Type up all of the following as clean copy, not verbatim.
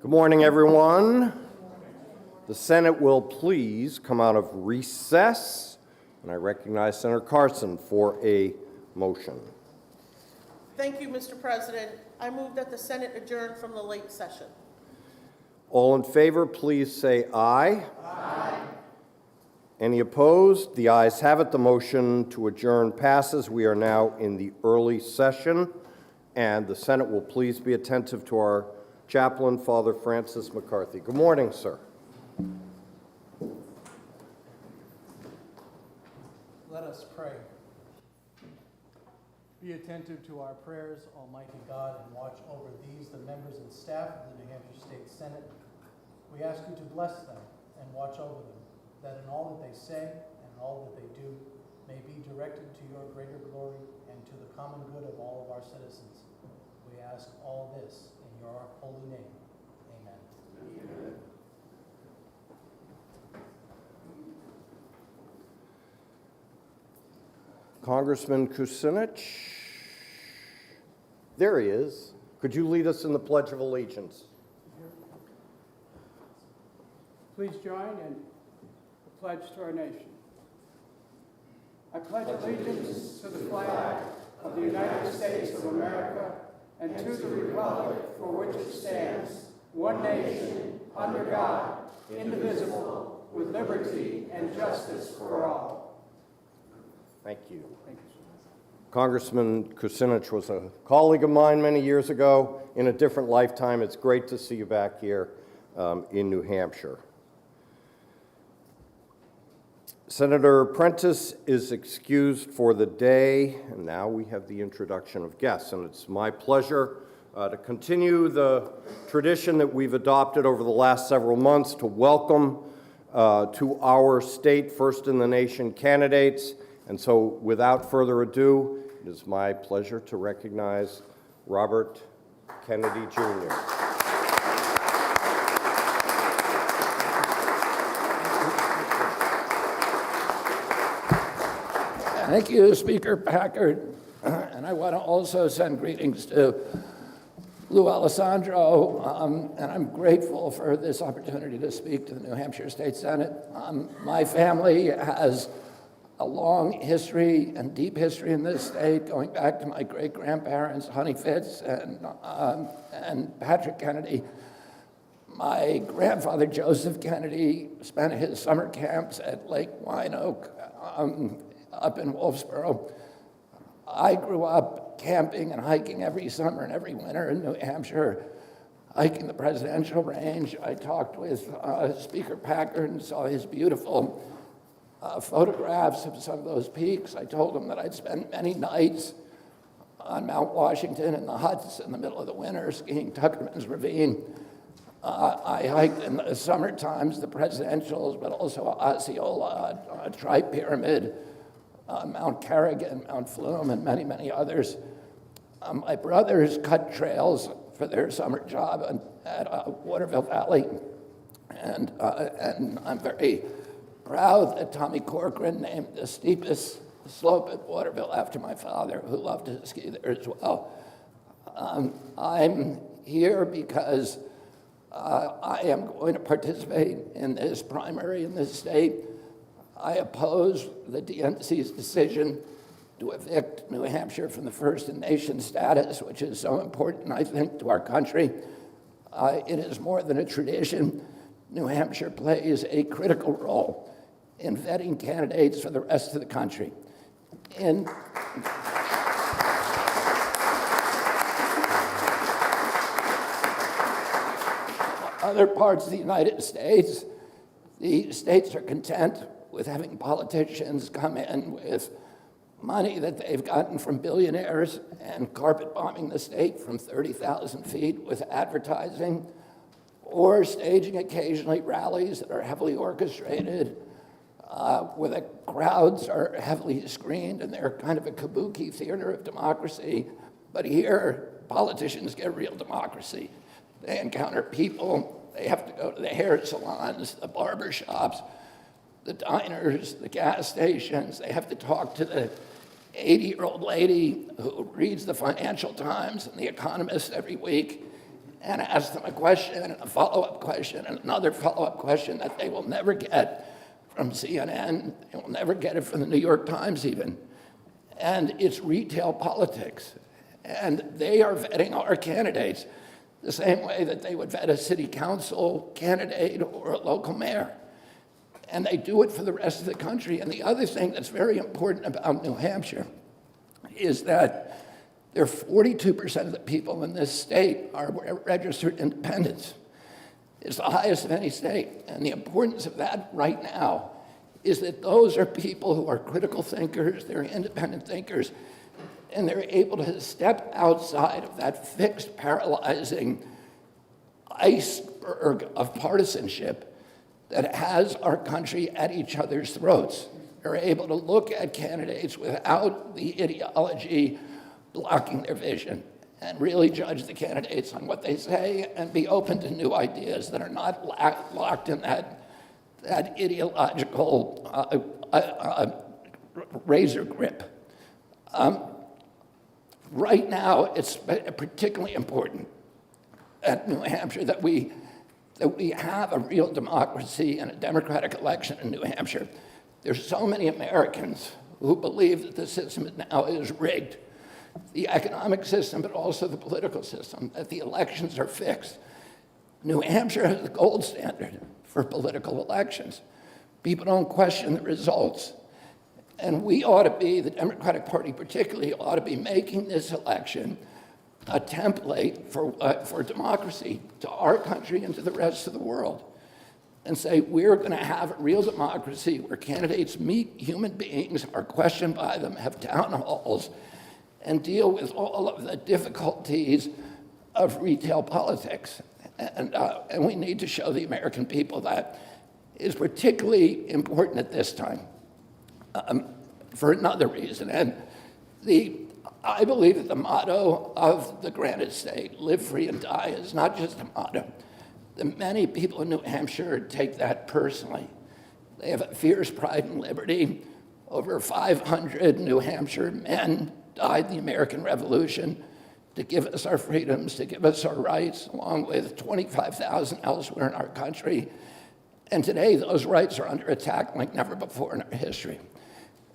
Good morning, everyone. The Senate will please come out of recess, and I recognize Senator Carson for a motion. Thank you, Mr. President. I move that the Senate adjourn from the late session. All in favor, please say aye. Aye. Any opposed? The ayes have it. The motion to adjourn passes. We are now in the early session, and the Senate will please be attentive to our chaplain, Father Francis McCarty. Good morning, sir. Let us pray. Be attentive to our prayers, Almighty God, and watch over these, the members and staff of the New Hampshire State Senate. We ask you to bless them and watch over them, that in all that they say and all that they do may be directed to your greater glory and to the common good of all of our citizens. We ask all this in your holy name. Amen. Amen. Congressman Kucinich. There he is. Could you lead us in the Pledge of Allegiance? Please join in the pledge to our nation. I pledge allegiance to the flag of the United States of America and to the republic for which it stands, one nation, under God, indivisible, with liberty and justice for all. Thank you. Thank you. Congressman Kucinich was a colleague of mine many years ago in a different lifetime. It's great to see you back here in New Hampshire. Senator Prentiss is excused for the day, and now we have the introduction of guests, and it's my pleasure to continue the tradition that we've adopted over the last several months to welcome to our state first-in-the-nation candidates. And so, without further ado, it is my pleasure to recognize Robert Kennedy, Jr. Thank you, Speaker Packard. And I want to also send greetings to Lou Alessandro, and I'm grateful for this opportunity to speak to the New Hampshire State Senate. My family has a long history and deep history in this state, going back to my great-grandparents, Honey Fitz and Patrick Kennedy. My grandfather, Joseph Kennedy, spent his summer camps at Lake Wine Oak up in Wolfsboro. I grew up camping and hiking every summer and every winter in New Hampshire, hiking the presidential range. I talked with Speaker Packard and saw his beautiful photographs of some of those peaks. I told him that I'd spent many nights on Mount Washington in the huts in the middle of the winter skiing Tuckerman's Ravine. I hiked in the summer times the presidentials, but also Osceola, Tri-Pyramid, Mount Carrigan, Mount Flume, and many, many others. My brothers cut trails for their summer job at Waterville Valley, and I'm very proud that Tommy Corcoran named the steepest slope at Waterville after my father, who loved to ski there as well. I'm here because I am going to participate in this primary in this state. I oppose the DNC's decision to evict New Hampshire from the first-in-nation status, which is so important, I think, to our country. It is more than a tradition. New Hampshire plays a critical role in vetting candidates for the rest of the country. In other parts of the United States, the states are content with having politicians come in with money that they've gotten from billionaires and carpet bombing the state from 30,000 feet with advertising, or staging occasionally rallies that are heavily orchestrated, where the crowds are heavily screened and they're kind of a kabuki theater of democracy. But here, politicians get real democracy. They encounter people, they have to go to the hair salons, the barber shops, the diners, the gas stations. They have to talk to the 80-year-old lady who reads the Financial Times and The Economist every week and ask them a question and a follow-up question and another follow-up question that they will never get from CNN, they will never get it from the New York Times even. And it's retail politics. And they are vetting our candidates the same way that they would vet a city council candidate or a local mayor. And they do it for the rest of the country. And the other thing that's very important about New Hampshire is that 42% of the people in this state are registered independents. It's the highest of any state. And the importance of that right now is that those are people who are critical thinkers, they're independent thinkers, and they're able to step outside of that fixed, paralyzing iceberg of partisanship that has our country at each other's throats. They're able to look at candidates without the ideology blocking their vision and really judge the candidates on what they say and be open to new ideas that are not locked in that ideological razor grip. Right now, it's particularly important at New Hampshire that we have a real democracy and a democratic election in New Hampshire. There's so many Americans who believe that the system now is rigged, the economic system, but also the political system, that the elections are fixed. New Hampshire has the gold standard for political elections. People don't question the results. And we ought to be, the Democratic Party particularly, ought to be making this election a template for democracy to our country and to the rest of the world. And say, we're going to have a real democracy where candidates meet human beings, are questioned by them, have town halls, and deal with all of the difficulties of retail politics. And we need to show the American people that is particularly important at this time. For another reason. And I believe that the motto of the granite state, live free and die, is not just a motto. The many people in New Hampshire take that personally. They have a fierce pride and liberty. Over 500 New Hampshire men died in the American Revolution to give us our freedoms, to give us our rights, along with 25,000 elsewhere in our country. And today, those rights are under attack like never before in our history.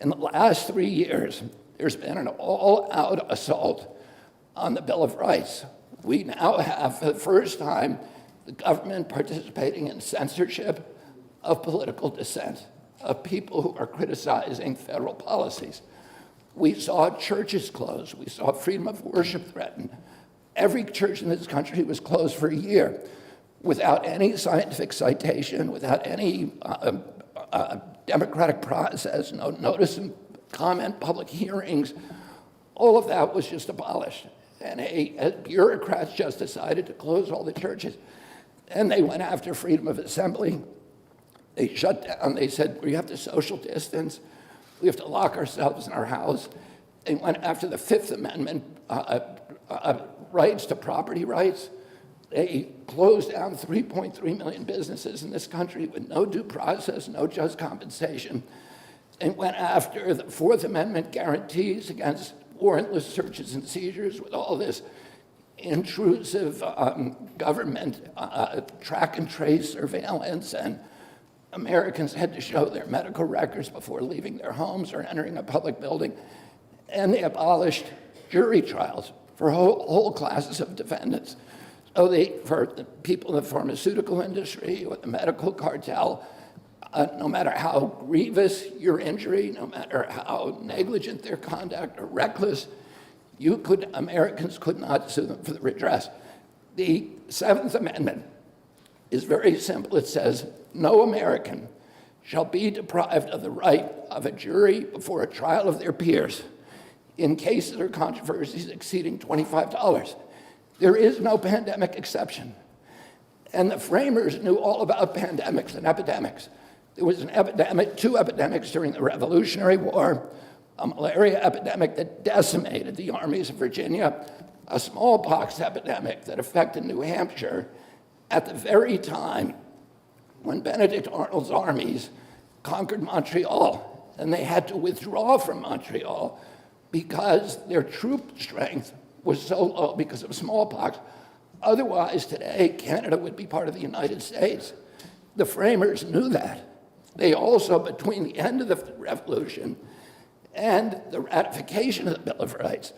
In the last 3 years, there's been an all-out assault on the Bill of Rights. We now have, for the first time, the government participating in censorship of political dissent, of people who are criticizing federal policies. We saw churches closed. We saw freedom of worship threatened. Every church in this country was closed for a year without any scientific citation, without any democratic process, no notice and comment, public hearings. All of that was just abolished. And bureaucrats just decided to close all the churches. And they went after freedom of assembly. They shut down. They said, we have to social distance. We have to lock ourselves in our house. They went after the Fifth Amendment rights to property rights. They closed down 3.3 million businesses in this country with no due process, no just compensation. They went after the Fourth Amendment guarantees against warrantless searches and seizures with all this intrusive government track and trace surveillance, and Americans had to show their medical records before leaving their homes or entering a public building. And they abolished jury trials for whole classes of defendants. So for the people in the pharmaceutical industry or the medical cartel, no matter how grievous your injury, no matter how negligent their conduct or reckless, Americans could not sue them for the redress. The Seventh Amendment is very simple. It says, no American shall be deprived of the right of a jury before a trial of their peers in cases or controversies exceeding $25. There is no pandemic exception. And the framers knew all about pandemics and epidemics. There was an epidemic, 2 epidemics during the Revolutionary War, a malaria epidemic that decimated the armies of Virginia, a smallpox epidemic that affected New Hampshire at the very time when Benedict Arnold's armies conquered Montreal, and they had to withdraw from Montreal because their troop strength was so low because of smallpox. Otherwise, today, Canada would be part of the United States. The framers knew that. They also, between the end of the Revolution and the ratification of the Bill of Rights,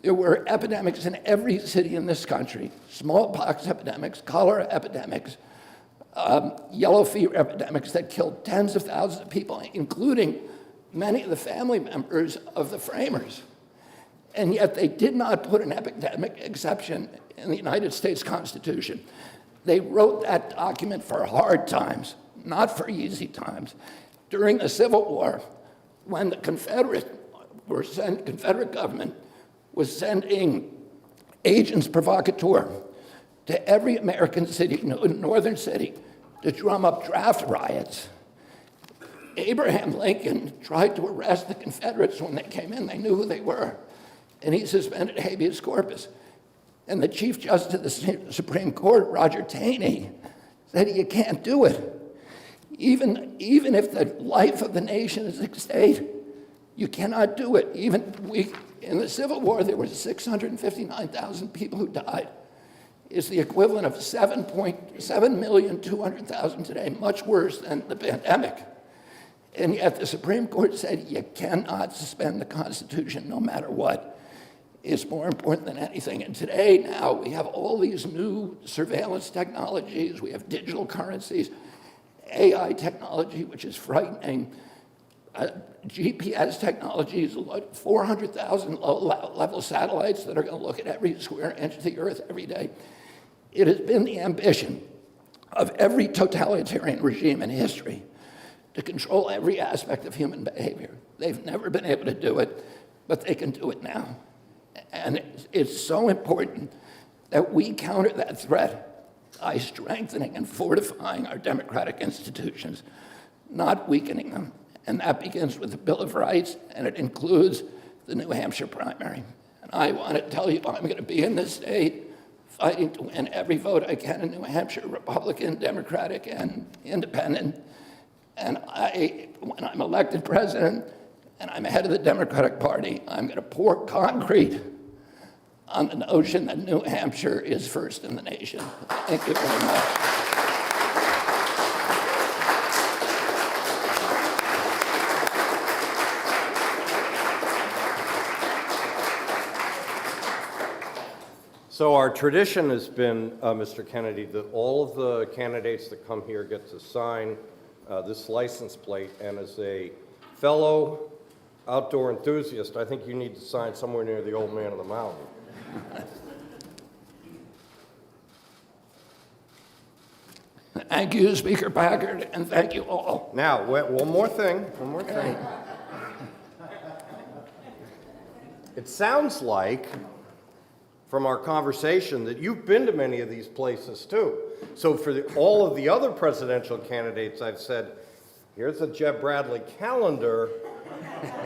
there were epidemics in every city in this country, smallpox epidemics, cholera epidemics, yellow fever epidemics that killed tens of thousands of people, including many of the family members of the framers. And yet they did not put an epidemic exception in the United States Constitution. They wrote that document for hard times, not for easy times. During the Civil War, when the Confederate government was sending agents provocateur to every American city, northern city, to drum up draft riots, Abraham Lincoln tried to arrest the Confederates when they came in. They knew who they were. And he suspended habeas corpus. And the Chief Justice of the Supreme Court, Roger Taney, said you can't do it. Even if the life of the nation is at stake, you cannot do it. In the Civil War, there were 659,000 people who died. It's the equivalent of 7,200,000 today, much worse than the pandemic. And yet the Supreme Court said you cannot suspend the Constitution no matter what. It's more important than anything. And today, now, we have all these new surveillance technologies. We have digital currencies, AI technology, which is frightening, GPS technologies, 400,000 low-level satellites that are going to look at every square inch of the Earth every day. It has been the ambition of every totalitarian regime in history to control every aspect of human behavior. They've never been able to do it, but they can do it now. And it's so important that we counter that threat by strengthening and fortifying our democratic institutions, not weakening them. And that begins with the Bill of Rights, and it includes the New Hampshire primary. And I want to tell you, I'm going to be in this state fighting to win every vote I can in New Hampshire, Republican, Democratic, and Independent. And when I'm elected president and I'm head of the Democratic Party, I'm going to pour concrete on the notion that New Hampshire is first in the nation. Thank you very much. So our tradition has been, Mr. Kennedy, that all of the candidates that come here get to sign this license plate, and as a fellow outdoor enthusiast, I think you need to sign somewhere near the old man of the mountain. Thank you, Speaker Packard, and thank you all. Now, one more thing. It sounds like, from our conversation, that you've been to many of these places too. So for all of the other presidential candidates, I've said, here's a Jeb Bradley calendar.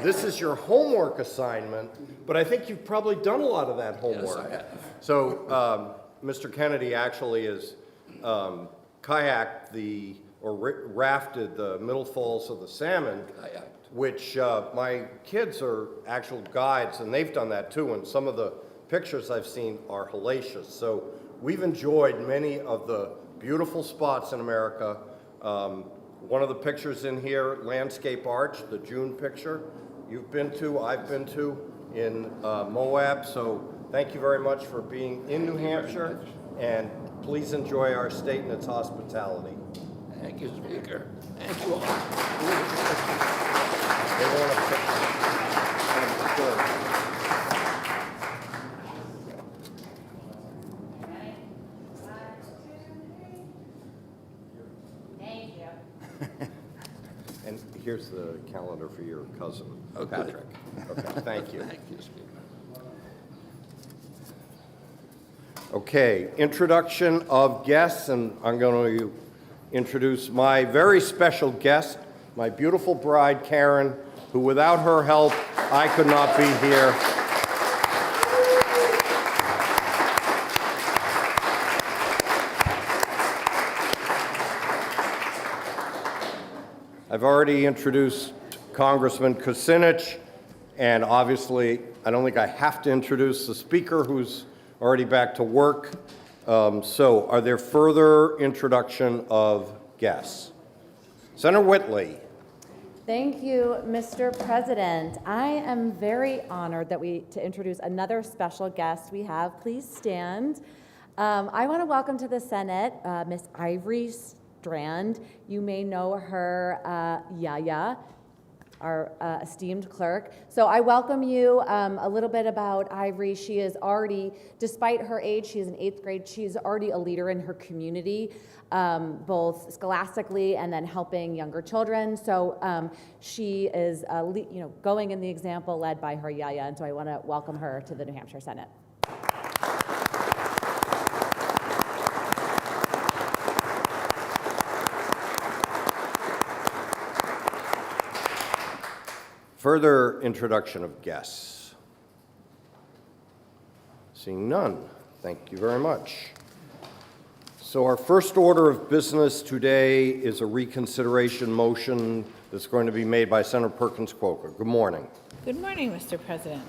This is your homework assignment, but I think you've probably done a lot of that homework. Yes, I have. So Mr. Kennedy actually has kayaked rafted the Middle Falls of the Salmon, which my kids are actual guides, and they've done that too, and some of the pictures I've seen are hellacious. So we've enjoyed many of the beautiful spots in America. One of the pictures in here, Landscape Arch, the June picture, you've been to, I've been to in Moab. So thank you very much for being in New Hampshire, and please enjoy our state and its hospitality. Thank you, Speaker. Thank you all. They want a picture. And here's the calendar for your cousin, Patrick. Okay, thank you. Thank you, Speaker. Okay, introduction of guests, and I'm going to introduce my very special guest, my beautiful bride, Karen, who without her help, I could not be here. I've already introduced Congressman Kucinich, and obviously, I don't think I have to introduce the Speaker, who's already back to work. So are there further introduction of guests? Senator Whitley. Thank you, Mr. President. I am very honored that to introduce another special guest we have. Please stand. I want to welcome to the Senate Miss Ivory Strand. You may know her, Yaya, our esteemed clerk. So I welcome you. A little bit about Ivory. She is already, despite her age, she is in 8th grade, she's already a leader in her community, both scholastically and then helping younger children. So she is, going in the example led by her Yaya, and so I want to welcome her to the New Hampshire Senate. Further introduction of guests? Seeing none, thank you very much. So our first order of business today is a reconsideration motion that's going to be made by Senator Perkins Quokka. Good morning. Good morning, Mr. President.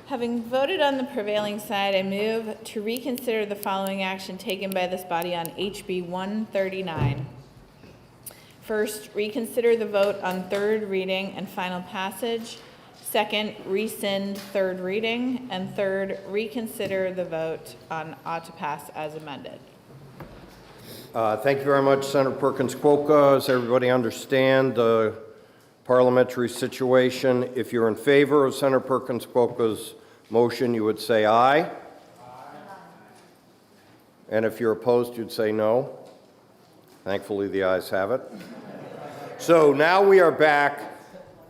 Having voted on the prevailing side, I move to reconsider the following action taken by this body on HB 139. First, reconsider the vote on third reading and final passage. Second, rescind third reading. And third, reconsider the vote on ought to pass as amended. Thank you very much, Senator Perkins Quokka. Does everybody understand the parliamentary situation? If you're in favor of Senator Perkins Quokka's motion, you would say aye. Aye. And if you're opposed, you'd say no. Thankfully, the ayes have it. So now we are back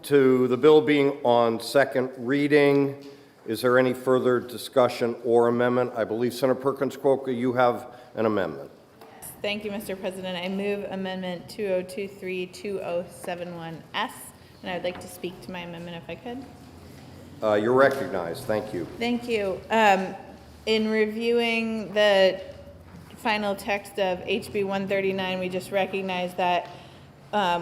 to the bill being on second reading. Is there any further discussion or amendment? I believe, Senator Perkins Quokka, you have an amendment. Thank you, Mr. President. I move Amendment 2023-2071S, and I would like to speak to my amendment if I could. You're recognized. Thank you. Thank you. In reviewing the final text of HB 139, we just recognize that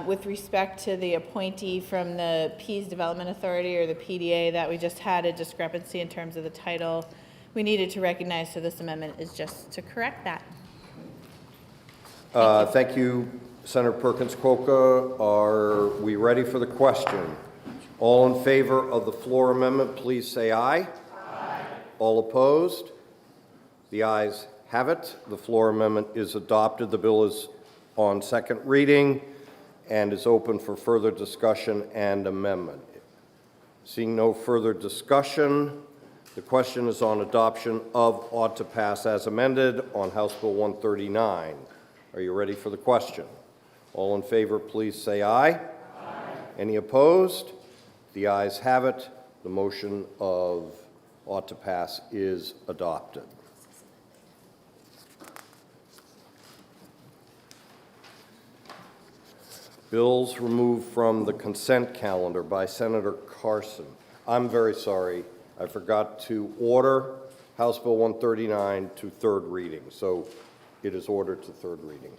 with respect to the appointee from the Pease Development Authority, or the PDA, that we just had a discrepancy in terms of the title we needed to recognize, so this amendment is just to correct that. Thank you, Senator Perkins Quokka. Are we ready for the question? All in favor of the floor amendment, please say aye. Aye. All opposed? The ayes have it. The floor amendment is adopted. The bill is on second reading and is open for further discussion and amendment. Seeing no further discussion, the question is on adoption of ought to pass as amended on House Bill 139. Are you ready for the question? All in favor, please say aye. Aye. Any opposed? The ayes have it. The motion of ought to pass is adopted. Bills removed from the consent calendar by Senator Carson. I'm very sorry. I forgot to order House Bill 139 to third reading, so it is ordered to third reading.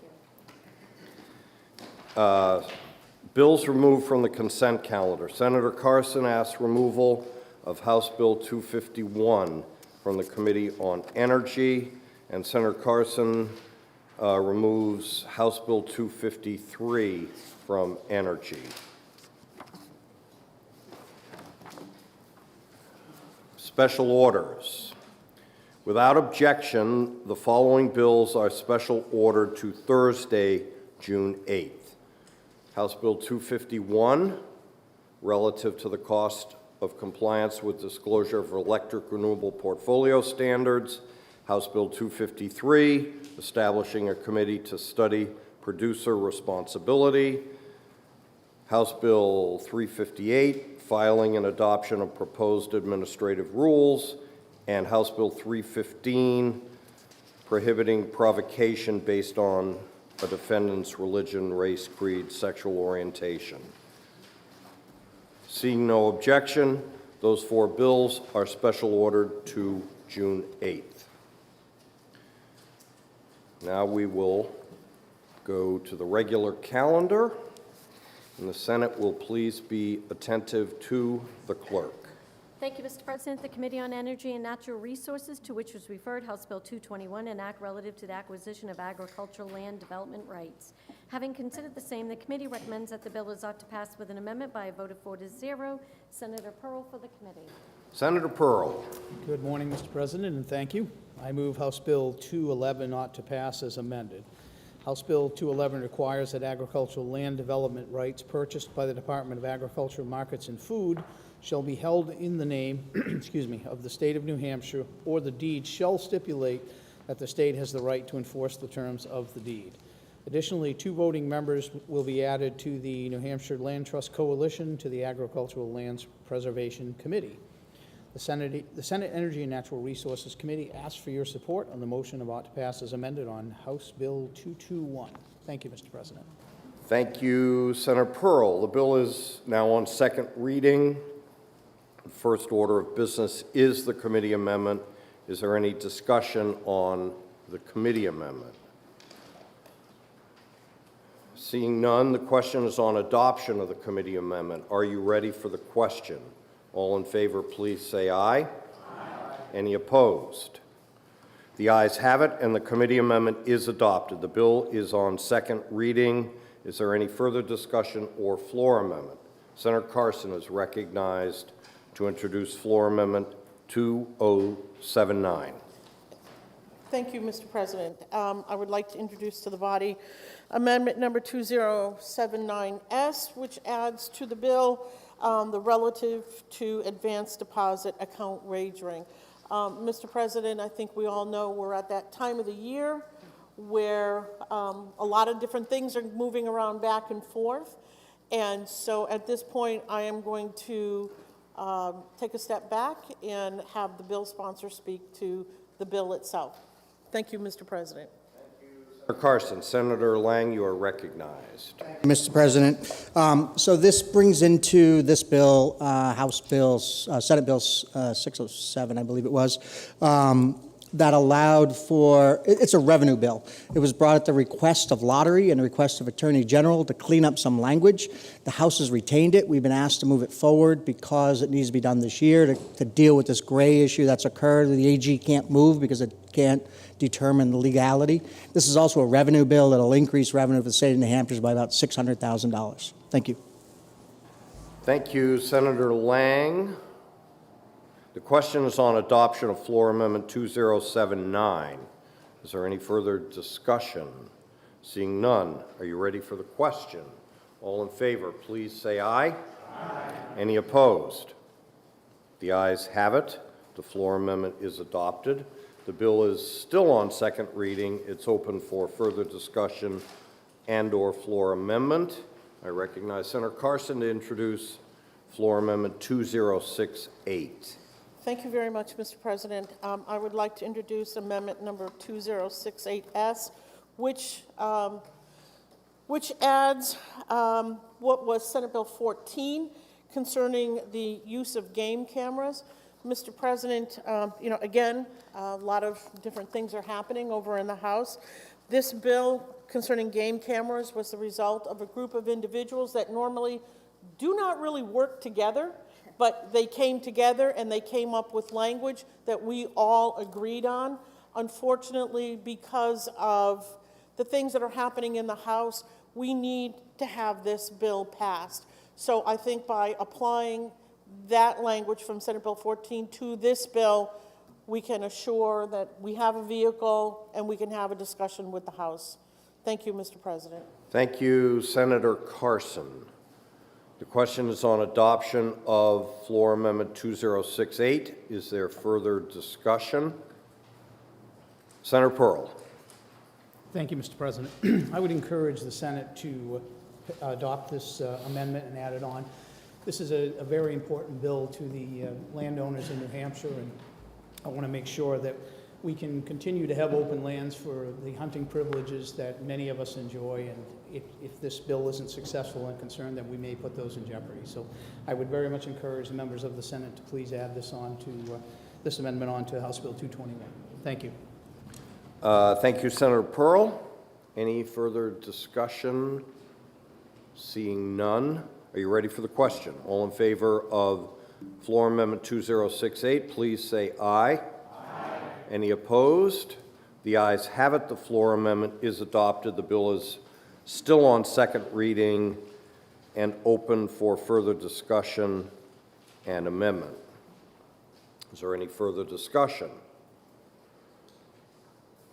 Bills removed from the consent calendar. Senator Carson asks removal of House Bill 251 from the Committee on Energy, and Senator Carson removes House Bill 253 from Energy. Special orders. Without objection, the following bills are special ordered to Thursday, June 8th. House Bill 251, relative to the cost of compliance with disclosure of electric renewable portfolio standards. House Bill 253, establishing a committee to study producer responsibility. House Bill 358, filing and adoption of proposed administrative rules. And House Bill 315, prohibiting provocation based on a defendant's religion, race, creed, sexual orientation. Seeing no objection, those four bills are special ordered to June 8th. Now we will go to the regular calendar, and the Senate will please be attentive to the clerk. Thank you, Mr. President. The Committee on Energy and Natural Resources, to which was referred House Bill 221, an act relative to the acquisition of agricultural land development rights. Having considered the same, the committee recommends that the bill is ought to pass with an amendment by a vote of 4-0. Senator Pearl for the committee. Senator Pearl. Good morning, Mr. President, and thank you. I move House Bill 211 ought to pass as amended. House Bill 211 requires that agricultural land development rights purchased by the Department of Agriculture, Markets, and Food shall be held in the name, of the state of New Hampshire, or the deed shall stipulate that the state has the right to enforce the terms of the deed. Additionally, 2 voting members will be added to the New Hampshire Land Trust Coalition to the Agricultural Lands Preservation Committee. The Senate Energy and Natural Resources Committee asks for your support on the motion of ought to pass as amended on House Bill 221. Thank you, Mr. President. Thank you, Senator Pearl. The bill is now on second reading. The first order of business is the committee amendment. Is there any discussion on the committee amendment? Seeing none, the question is on adoption of the committee amendment. Are you ready for the question? All in favor, please say aye. Aye. Any opposed? The ayes have it, and the committee amendment is adopted. The bill is on second reading. Is there any further discussion or floor amendment? Senator Carson is recognized to introduce floor amendment 2079. Thank you, Mr. President. I would like to introduce to the body amendment number 2079S, which adds to the bill the relative to advanced deposit account wagering. Mr. President, I think we all know we're at that time of the year where a lot of different things are moving around back and forth. And so at this point, I am going to take a step back and have the bill sponsor speak to the bill itself. Thank you, Mr. President. Senator Carson. Senator Lang, you are recognized. Mr. President, so this brings into this bill, House Bills, Senate Bill 607, I believe it was, that allowed for, it's a revenue bill. It was brought at the request of Lottery and the request of Attorney General to clean up some language. The House has retained it. We've been asked to move it forward because it needs to be done this year to deal with this gray issue that's occurred. The AG can't move because it can't determine the legality. This is also a revenue bill that'll increase revenue for the state of New Hampshire by about $600,000. Thank you. Thank you, Senator Lang. The question is on adoption of floor amendment 2079. Is there any further discussion? Seeing none, are you ready for the question? All in favor, please say aye. Aye. Any opposed? The ayes have it. The floor amendment is adopted. The bill is still on second reading. It's open for further discussion and/or floor amendment. I recognize Senator Carson to introduce floor amendment 2068. Thank you very much, Mr. President. I would like to introduce amendment number 2068S, which adds what was Senate Bill 14 concerning the use of game cameras. Mr. President, again, a lot of different things are happening over in the House. This bill concerning game cameras was the result of a group of individuals that normally do not really work together, but they came together and they came up with language that we all agreed on. Unfortunately, because of the things that are happening in the House, we need to have this bill passed. So I think by applying that language from Senate Bill 14 to this bill, we can assure that we have a vehicle and we can have a discussion with the House. Thank you, Mr. President. Thank you, Senator Carson. The question is on adoption of floor amendment 2068. Is there further discussion? Senator Pearl. Thank you, Mr. President. I would encourage the Senate to adopt this amendment and add it on. This is a very important bill to the landowners in New Hampshire, and I want to make sure that we can continue to have open lands for the hunting privileges that many of us enjoy, and if this bill isn't successful and concerned, then we may put those in jeopardy. So I would very much encourage the members of the Senate to please add this on to this amendment on to House Bill 221. Thank you. Thank you, Senator Pearl. Any further discussion? Seeing none, are you ready for the question? All in favor of Floor Amendment 2068, please say aye. Aye. Any opposed? The ayes have it. The floor amendment is adopted. The bill is still on second reading and open for further discussion and amendment. Is there any further discussion?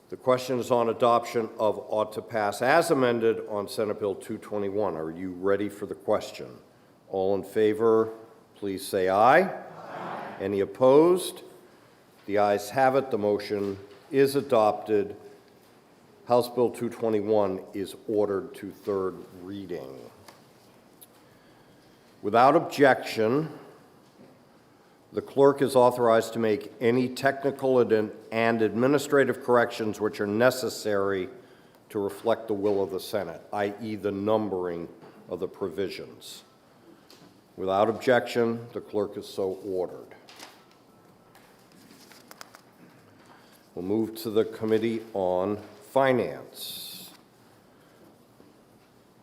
The question is on adoption of ought to pass as amended on Senate Bill 221. Are you ready for the question? All in favor, please say aye. Aye. Any opposed? The ayes have it. The motion is adopted. House Bill 221 is ordered to third reading. Without objection, the clerk is authorized to make any technical and administrative corrections which are necessary to reflect the will of the Senate, i.e. the numbering of the provisions. Without objection, the clerk is so ordered. We'll move to the Committee on Finance.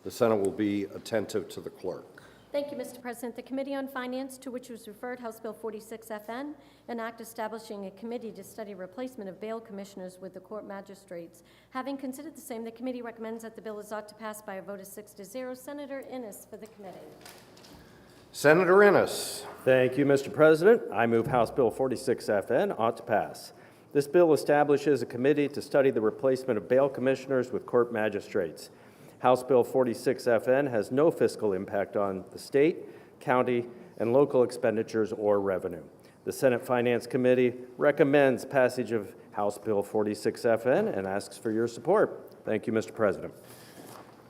The Senate will be attentive to the clerk. Thank you, Mr. President. The Committee on Finance, to which was referred House Bill 46FN, an act establishing a committee to study replacement of bail commissioners with the court magistrates. Having considered the same, the committee recommends that the bill is ought to pass by a vote of 6-0. Senator Innes for the committee. Senator Innes. Thank you, Mr. President. I move House Bill 46FN ought to pass. This bill establishes a committee to study the replacement of bail commissioners with court magistrates. House Bill 46FN has no fiscal impact on the state, county, and local expenditures or revenue. The Senate Finance Committee recommends passage of House Bill 46FN and asks for your support. Thank you, Mr. President.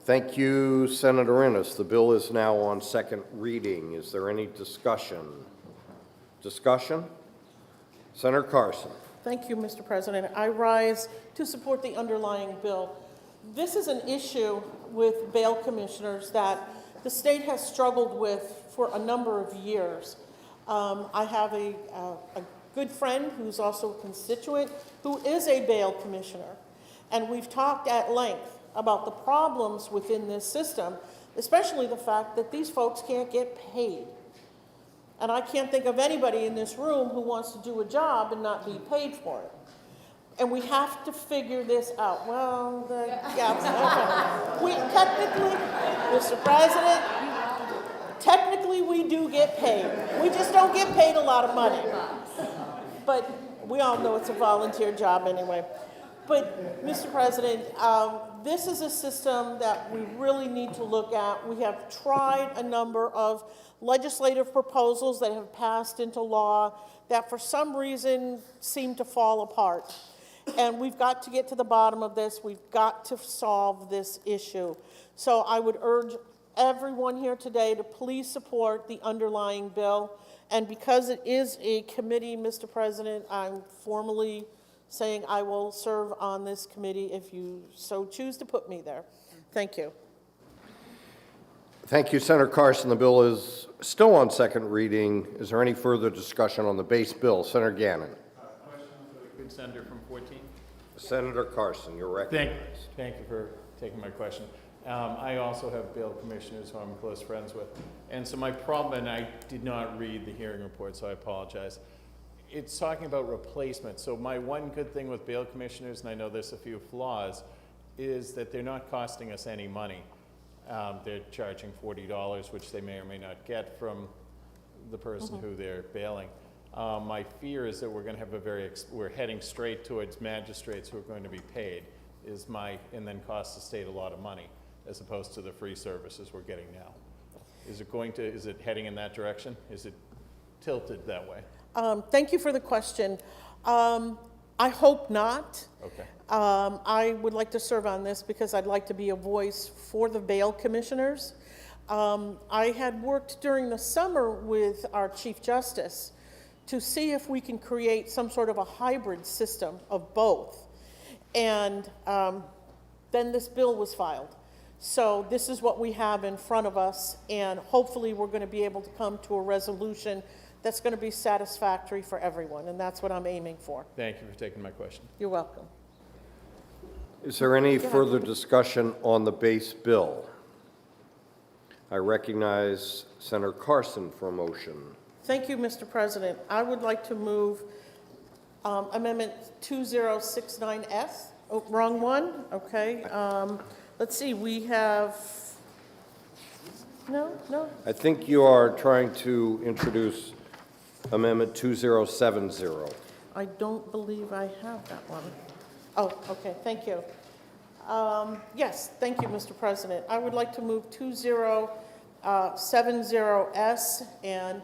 Thank you, Senator Innes. The bill is now on second reading. Is there any discussion? Discussion? Senator Carson. Thank you, Mr. President. I rise to support the underlying bill. This is an issue with bail commissioners that the state has struggled with for a number of years. I have a good friend who's also a constituent who is a bail commissioner, and we've talked at length about the problems within this system, especially the fact that these folks can't get paid. And I can't think of anybody in this room who wants to do a job and not be paid for it. And we have to figure this out. Well, we technically, Mr. President, technically we do get paid. We just don't get paid a lot of money. But we all know it's a volunteer job anyway. But, Mr. President, this is a system that we really need to look at. We have tried a number of legislative proposals that have passed into law that for some reason seem to fall apart. And we've got to get to the bottom of this. We've got to solve this issue. So I would urge everyone here today to please support the underlying bill. And because it is a committee, Mr. President, I'm formally saying I will serve on this committee if you so choose to put me there. Thank you. Thank you, Senator Carson. The bill is still on second reading. Is there any further discussion on the base bill? Senator Gannon. Question for the good senator from 14. Senator Carson, you're recognized. Thank you for taking my question. I also have bail commissioners who I'm close friends with. And so my problem, and I did not read the hearing report, so I apologize. It's talking about replacement. So my one good thing with bail commissioners, and I know there's a few flaws, is that they're not costing us any money. They're charging $40, which they may or may not get from the person who they're bailing. My fear is that we're going to have we're heading straight towards magistrates who are going to be paid, and then cost the state a lot of money, as opposed to the free services we're getting now. Is it heading in that direction? Is it tilted that way? Thank you for the question. I hope not. Okay. I would like to serve on this because I'd like to be a voice for the bail commissioners. I had worked during the summer with our Chief Justice to see if we can create some sort of a hybrid system of both. And then this bill was filed. So this is what we have in front of us, and hopefully we're going to be able to come to a resolution that's going to be satisfactory for everyone, and that's what I'm aiming for. Thank you for taking my question. You're welcome. Is there any further discussion on the base bill? I recognize Senator Carson for a motion. Thank you, Mr. President. I would like to move Amendment 2069S. Oh, wrong one? Okay. Let's see, we have, no? I think you are trying to introduce Amendment 2070. I don't believe I have that one. Oh, okay, thank you. Yes, thank you, Mr. President. I would like to move 2070S, and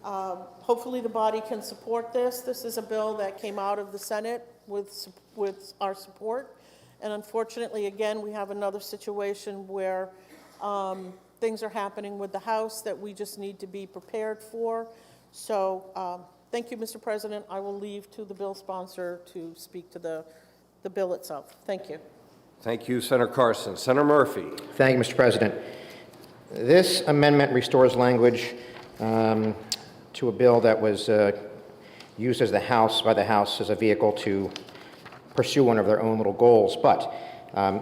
hopefully the body can support this. This is a bill that came out of the Senate with our support, and unfortunately, again, we have another situation where things are happening with the House that we just need to be prepared for. So, thank you, Mr. President. I will leave to the bill sponsor to speak to the bill itself. Thank you. Thank you, Senator Carson. Senator Murphy. Thank you, Mr. President. This amendment restores language to a bill that was used as by the House as a vehicle to pursue one of their own little goals. But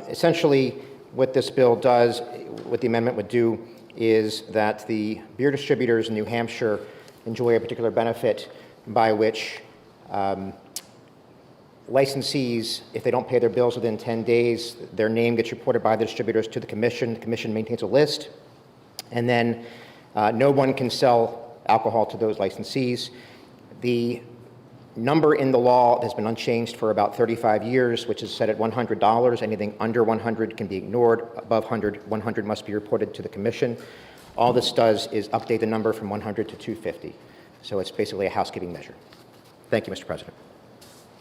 essentially, what this bill does, what the amendment would do, is that the beer distributors in New Hampshire enjoy a particular benefit by which licensees, if they don't pay their bills within 10 days, their name gets reported by the distributors to the Commission. The Commission maintains a list, and then no one can sell alcohol to those licensees. The number in the law has been unchanged for about 35 years, which is set at $100. Anything under 100 can be ignored. Above 100 must be reported to the Commission. All this does is update the number from 100 to 250. So it's basically a housekeeping measure. Thank you, Mr. President.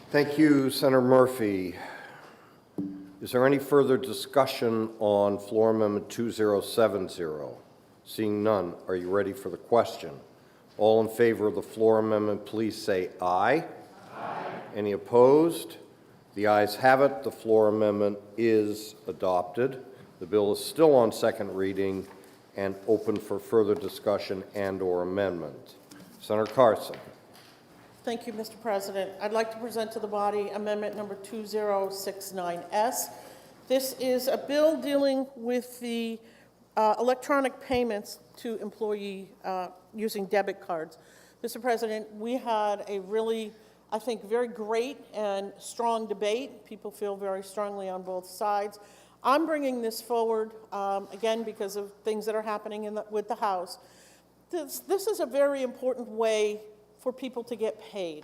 Thank you, Senator Murphy. Is there any further discussion on Floor Amendment 2070? Seeing none, are you ready for the question? All in favor of the floor amendment, please say aye. Aye. Any opposed? The ayes have it. The floor amendment is adopted. The bill is still on second reading and open for further discussion and/or amendment. Senator Carson. Thank you, Mr. President. I'd like to present to the body amendment number 2069S. This is a bill dealing with the electronic payments to employee using debit cards. Mr. President, we had a really, I think, very great and strong debate. People feel very strongly on both sides. I'm bringing this forward, again, because of things that are happening with the House. This is a very important way for people to get paid.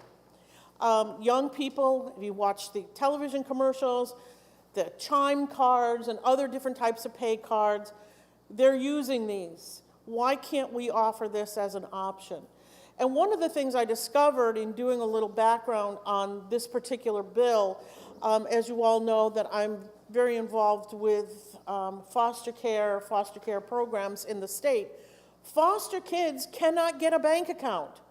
Young people, if you watch the television commercials, the chime cards and other different types of pay cards, they're using these. Why can't we offer this as an option? And one of the things I discovered in doing a little background on this particular bill, as you all know, that I'm very involved with foster care programs in the state. Foster kids cannot get a bank account.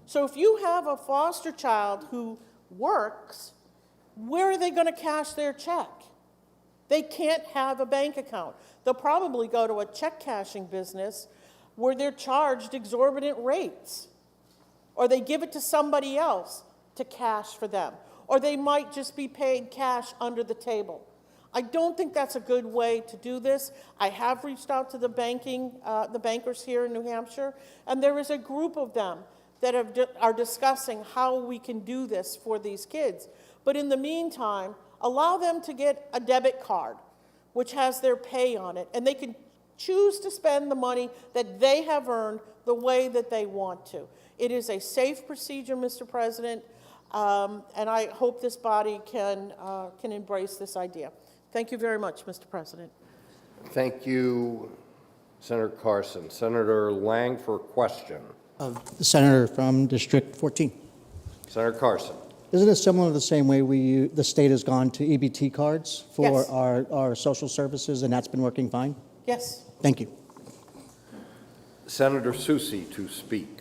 So if you have a foster child who works, where are they going to cash their check? They can't have a bank account. They'll probably go to a check cashing business where they're charged exorbitant rates. Or they give it to somebody else to cash for them. Or they might just be paid cash under the table. I don't think that's a good way to do this. I have reached out to the bankers here in New Hampshire, and there is a group of them that are discussing how we can do this for these kids. But in the meantime, allow them to get a debit card, which has their pay on it, and they can choose to spend the money that they have earned the way that they want to. It is a safe procedure, Mr. President, and I hope this body can embrace this idea. Thank you very much, Mr. President. Thank you, Senator Carson. Senator Lang for a question. The senator from District 14. Senator Carson. Isn't it similar the same way the state has gone to EBT cards for Yes. our social services, and that's been working fine? Yes. Thank you. Senator Susi to speak.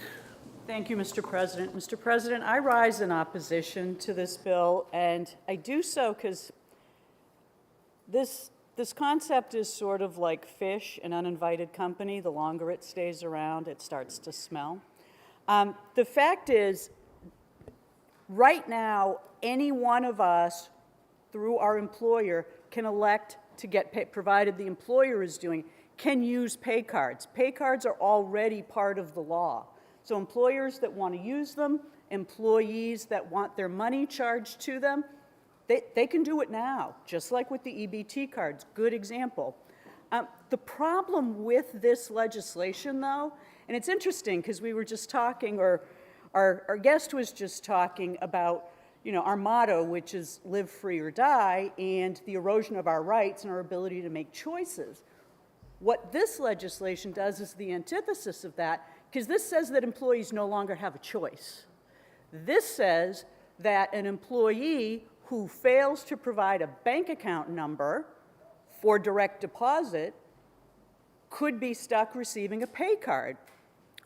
Thank you, Mr. President. Mr. President, I rise in opposition to this bill, and I do so because this concept is sort of like fish, an uninvited company. The longer it stays around, it starts to smell. The fact is, right now, any one of us, through our employer, can elect to get paid, provided the employer is doing, can use pay cards. Pay cards are already part of the law. So employers that want to use them, employees that want their money charged to them, they can do it now, just like with the EBT cards. Good example. The problem with this legislation, though, and it's interesting because we were just talking, or our guest was just talking about, you know, our motto, which is live free or die, and the erosion of our rights and our ability to make choices. What this legislation does is the antithesis of that, because this says that employees no longer have a choice. This says that an employee who fails to provide a bank account number for direct deposit could be stuck receiving a pay card.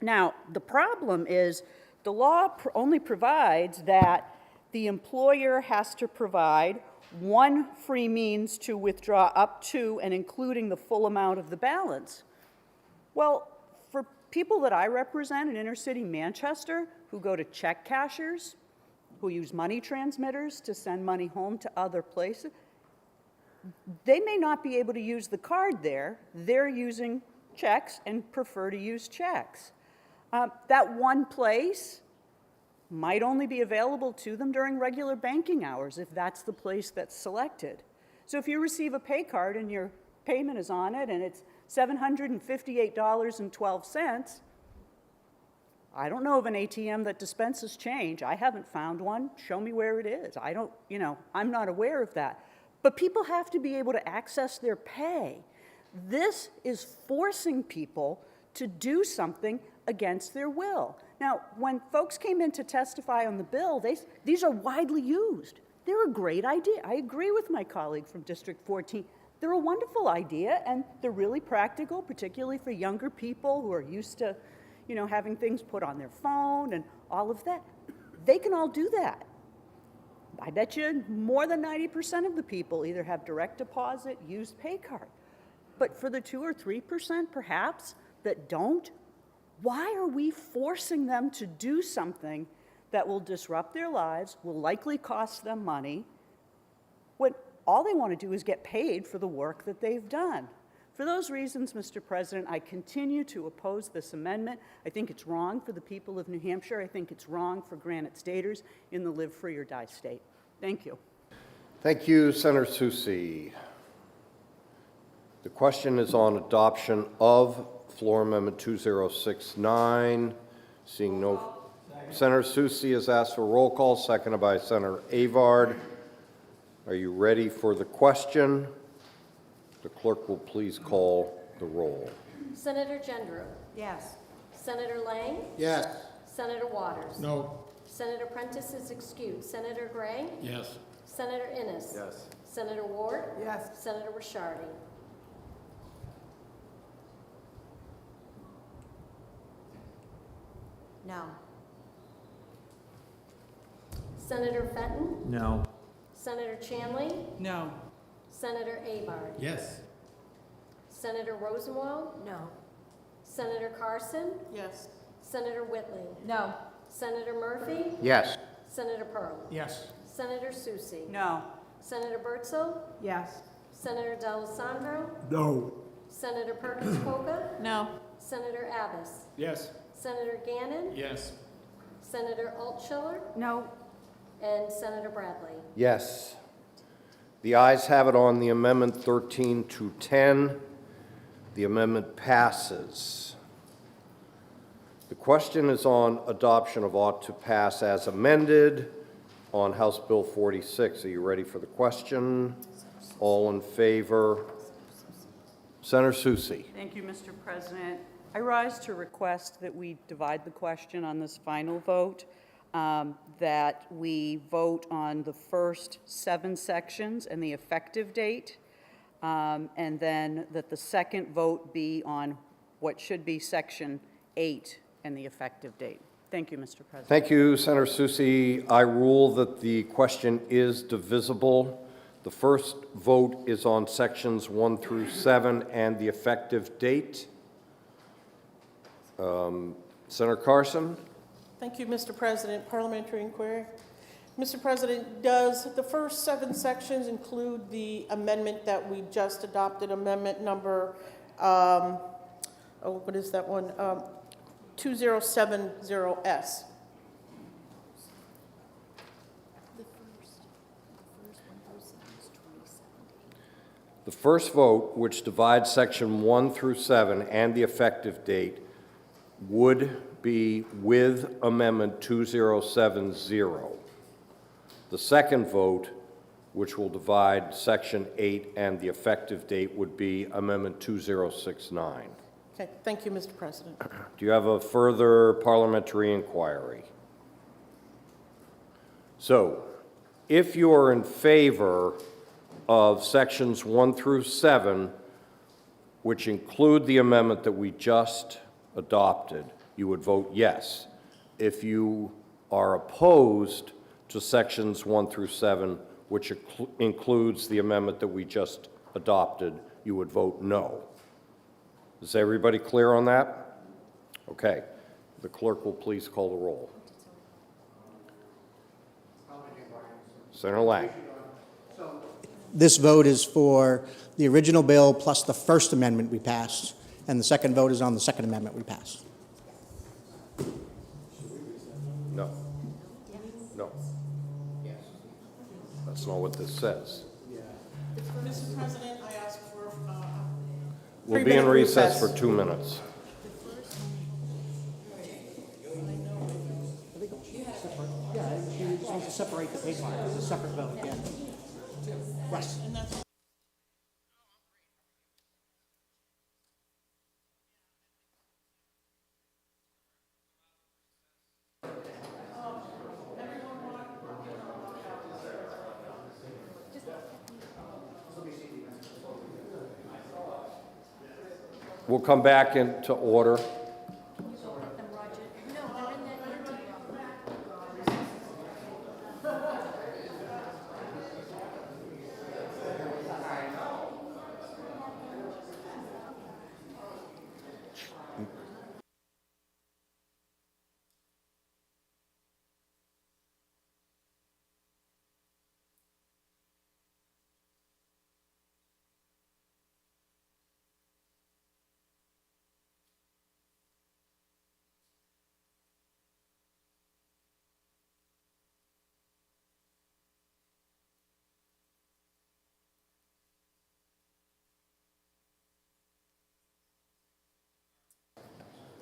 Now, the problem is the law only provides that the employer has to provide one free means to withdraw up to and including the full amount of the balance. Well, for people that I represent in inner city Manchester who go to check cashers, who use money transmitters to send money home to other places, they may not be able to use the card there. They're using checks and prefer to use checks. That one place might only be available to them during regular banking hours if that's the place that's selected. So if you receive a pay card and your payment is on it and it's $758.12, I don't know of an ATM that dispenses change. I haven't found one. Show me where it is. I don't, you know, I'm not aware of that. But people have to be able to access their pay. This is forcing people to do something against their will. Now, when folks came in to testify on the bill, these are widely used. They're a great idea. I agree with my colleague from District 14. They're a wonderful idea, and they're really practical, particularly for younger people who are used to, you know, having things put on their phone and all of that. They can all do that. I bet you more than 90% of the people either have direct deposit, used pay card. But for the 2 or 3% perhaps that don't, why are we forcing them to do something that will disrupt their lives, will likely cost them money, when all they want to do is get paid for the work that they've done? For those reasons, Mr. President, I continue to oppose this amendment. I think it's wrong for the people of New Hampshire. I think it's wrong for Granite Staters in the live free or die state. Thank you. Thank you, Senator Susi. The question is on adoption of Floor Amendment 2069. Seeing no, Senator Susi has asked for roll call, seconded by Senator Avard. Are you ready for the question? The clerk will please call the roll. Senator Gendreau? Yes. Senator Lang? Yes. Senator Waters? No. Senator Prentiss is excused. Senator Gray? Yes. Senator Innes? Yes. Senator Ward? Yes. Senator Rishardi? No. Senator Fenton? No. Senator Chanley? No. Senator Avard? Yes. Senator Rosenwald? No. Senator Carson? Yes. Senator Whitley? No. Senator Murphy? Yes. Senator Pearl? Yes. Senator Susi? No. Senator Bertzel? Yes. Senator D'Alessandro? No. Senator Perkins Coca? No. Senator Abbas? Yes. Senator Gannon? Yes. Senator Altschiller? No. And Senator Bradley? Yes. The ayes have it on the amendment 13 to 10. The amendment passes. The question is on adoption of ought to pass as amended on House Bill 46. Are you ready for the question? All in favor? Senator Susi. Thank you, Mr. President. I rise to request that we divide the question on this final vote, that we vote on the first 7 sections and the effective date, and then that the second vote be on what should be Section 8 and the effective date. Thank you, Mr. President. Thank you, Senator Susi. I rule that the question is divisible. The first vote is on sections 1 through 7 and the effective date. Senator Carson? Thank you, Mr. President. Parliamentary inquiry. Mr. President, does the first 7 sections include the amendment that we just adopted, amendment number, what is that one? 2070S. The first vote, which divides section 1 through 7 and the effective date, would be with Amendment 2070. The second vote, which will divide section 8 and the effective date, would be Amendment 2069. Okay, thank you, Mr. President. Do you have a further parliamentary inquiry? So, if you are in favor of sections 1 through 7, which include the amendment that we just adopted, you would vote yes. If you are opposed to sections 1 through 7, which includes the amendment that we just adopted, you would vote no. Is everybody clear on that? Okay. The clerk will please call the roll. Senator Lang. This vote is for the original bill plus the first amendment we passed, and the second vote is on the second amendment we passed. No. No. That's not what this says. Mr. President, I ask for We'll be in recess for 2 minutes. Yeah, you're supposed to separate the paper. It's a separate vote, yeah. Yes. We'll come back into order.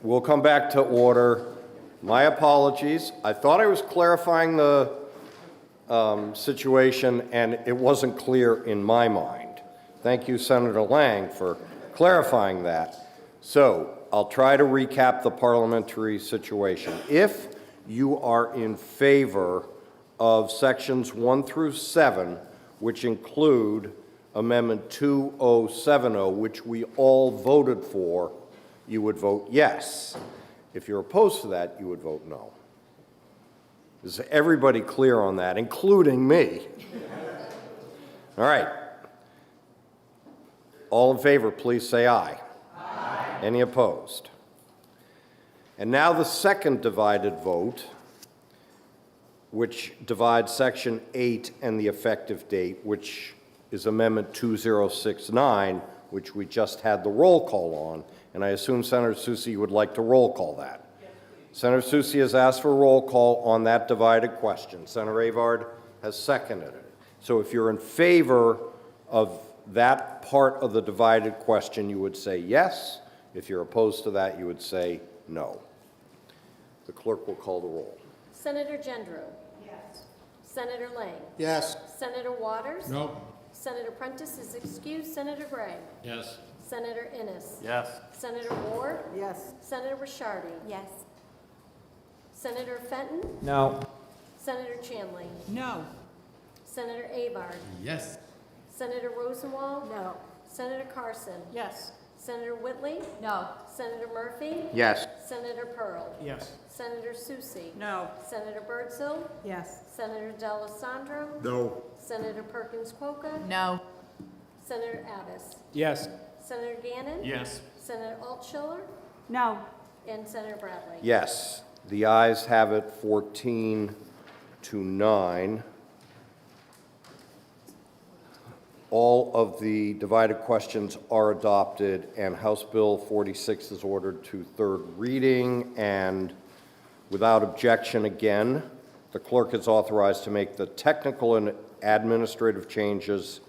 We'll come back to order. My apologies. I thought I was clarifying the situation, and it wasn't clear in my mind. Thank you, Senator Lang, for clarifying that. So I'll try to recap the parliamentary situation. If you are in favor of sections 1 through 7, which include Amendment 2070, which we all voted for, you would vote yes. If you're opposed to that, you would vote no. Is everybody clear on that, including me? All right. All in favor, please say aye. Aye. Any opposed? And now the second divided vote, which divides Section 8 and the effective date, which is Amendment 2069, which we just had the roll call on. And I assume, Senator Soucy, you would like to roll call that. Yes, Senator Soucy has asked for a roll call on that divided question. Senator Avard has seconded it. So if you're in favor of that part of the divided question, you would say yes. If you're opposed to that, you would say no. The clerk will call the roll. Senator Gendreau? Yes. Senator Lang? Yes. Senator Waters? No. Senator Prentiss is excused. Senator Gray? Yes. Senator Innes? Yes. Senator Ward? Yes. Senator Ricciardi? Yes. Senator Fenton? No. Senator Chanley? No. Senator Avard? Yes. Senator Rosenwald? No. Senator Carson? Yes. Senator Whitley? No. Senator Murphy? Yes. Senator Pearl? Yes. Senator Soucy? No. Senator Birdsell? Yes. Senator D'Alessandro? No. Senator Perkins Coca? No. Senator Addis? Yes. Senator Gannon? Yes. Senator Altschiller? No. And Senator Bradley? Yes. The ayes have it 14 to 9. All of the divided questions are adopted, and House Bill 46 is ordered to third reading. And without objection, again, the clerk is authorized to make the technical and administrative changes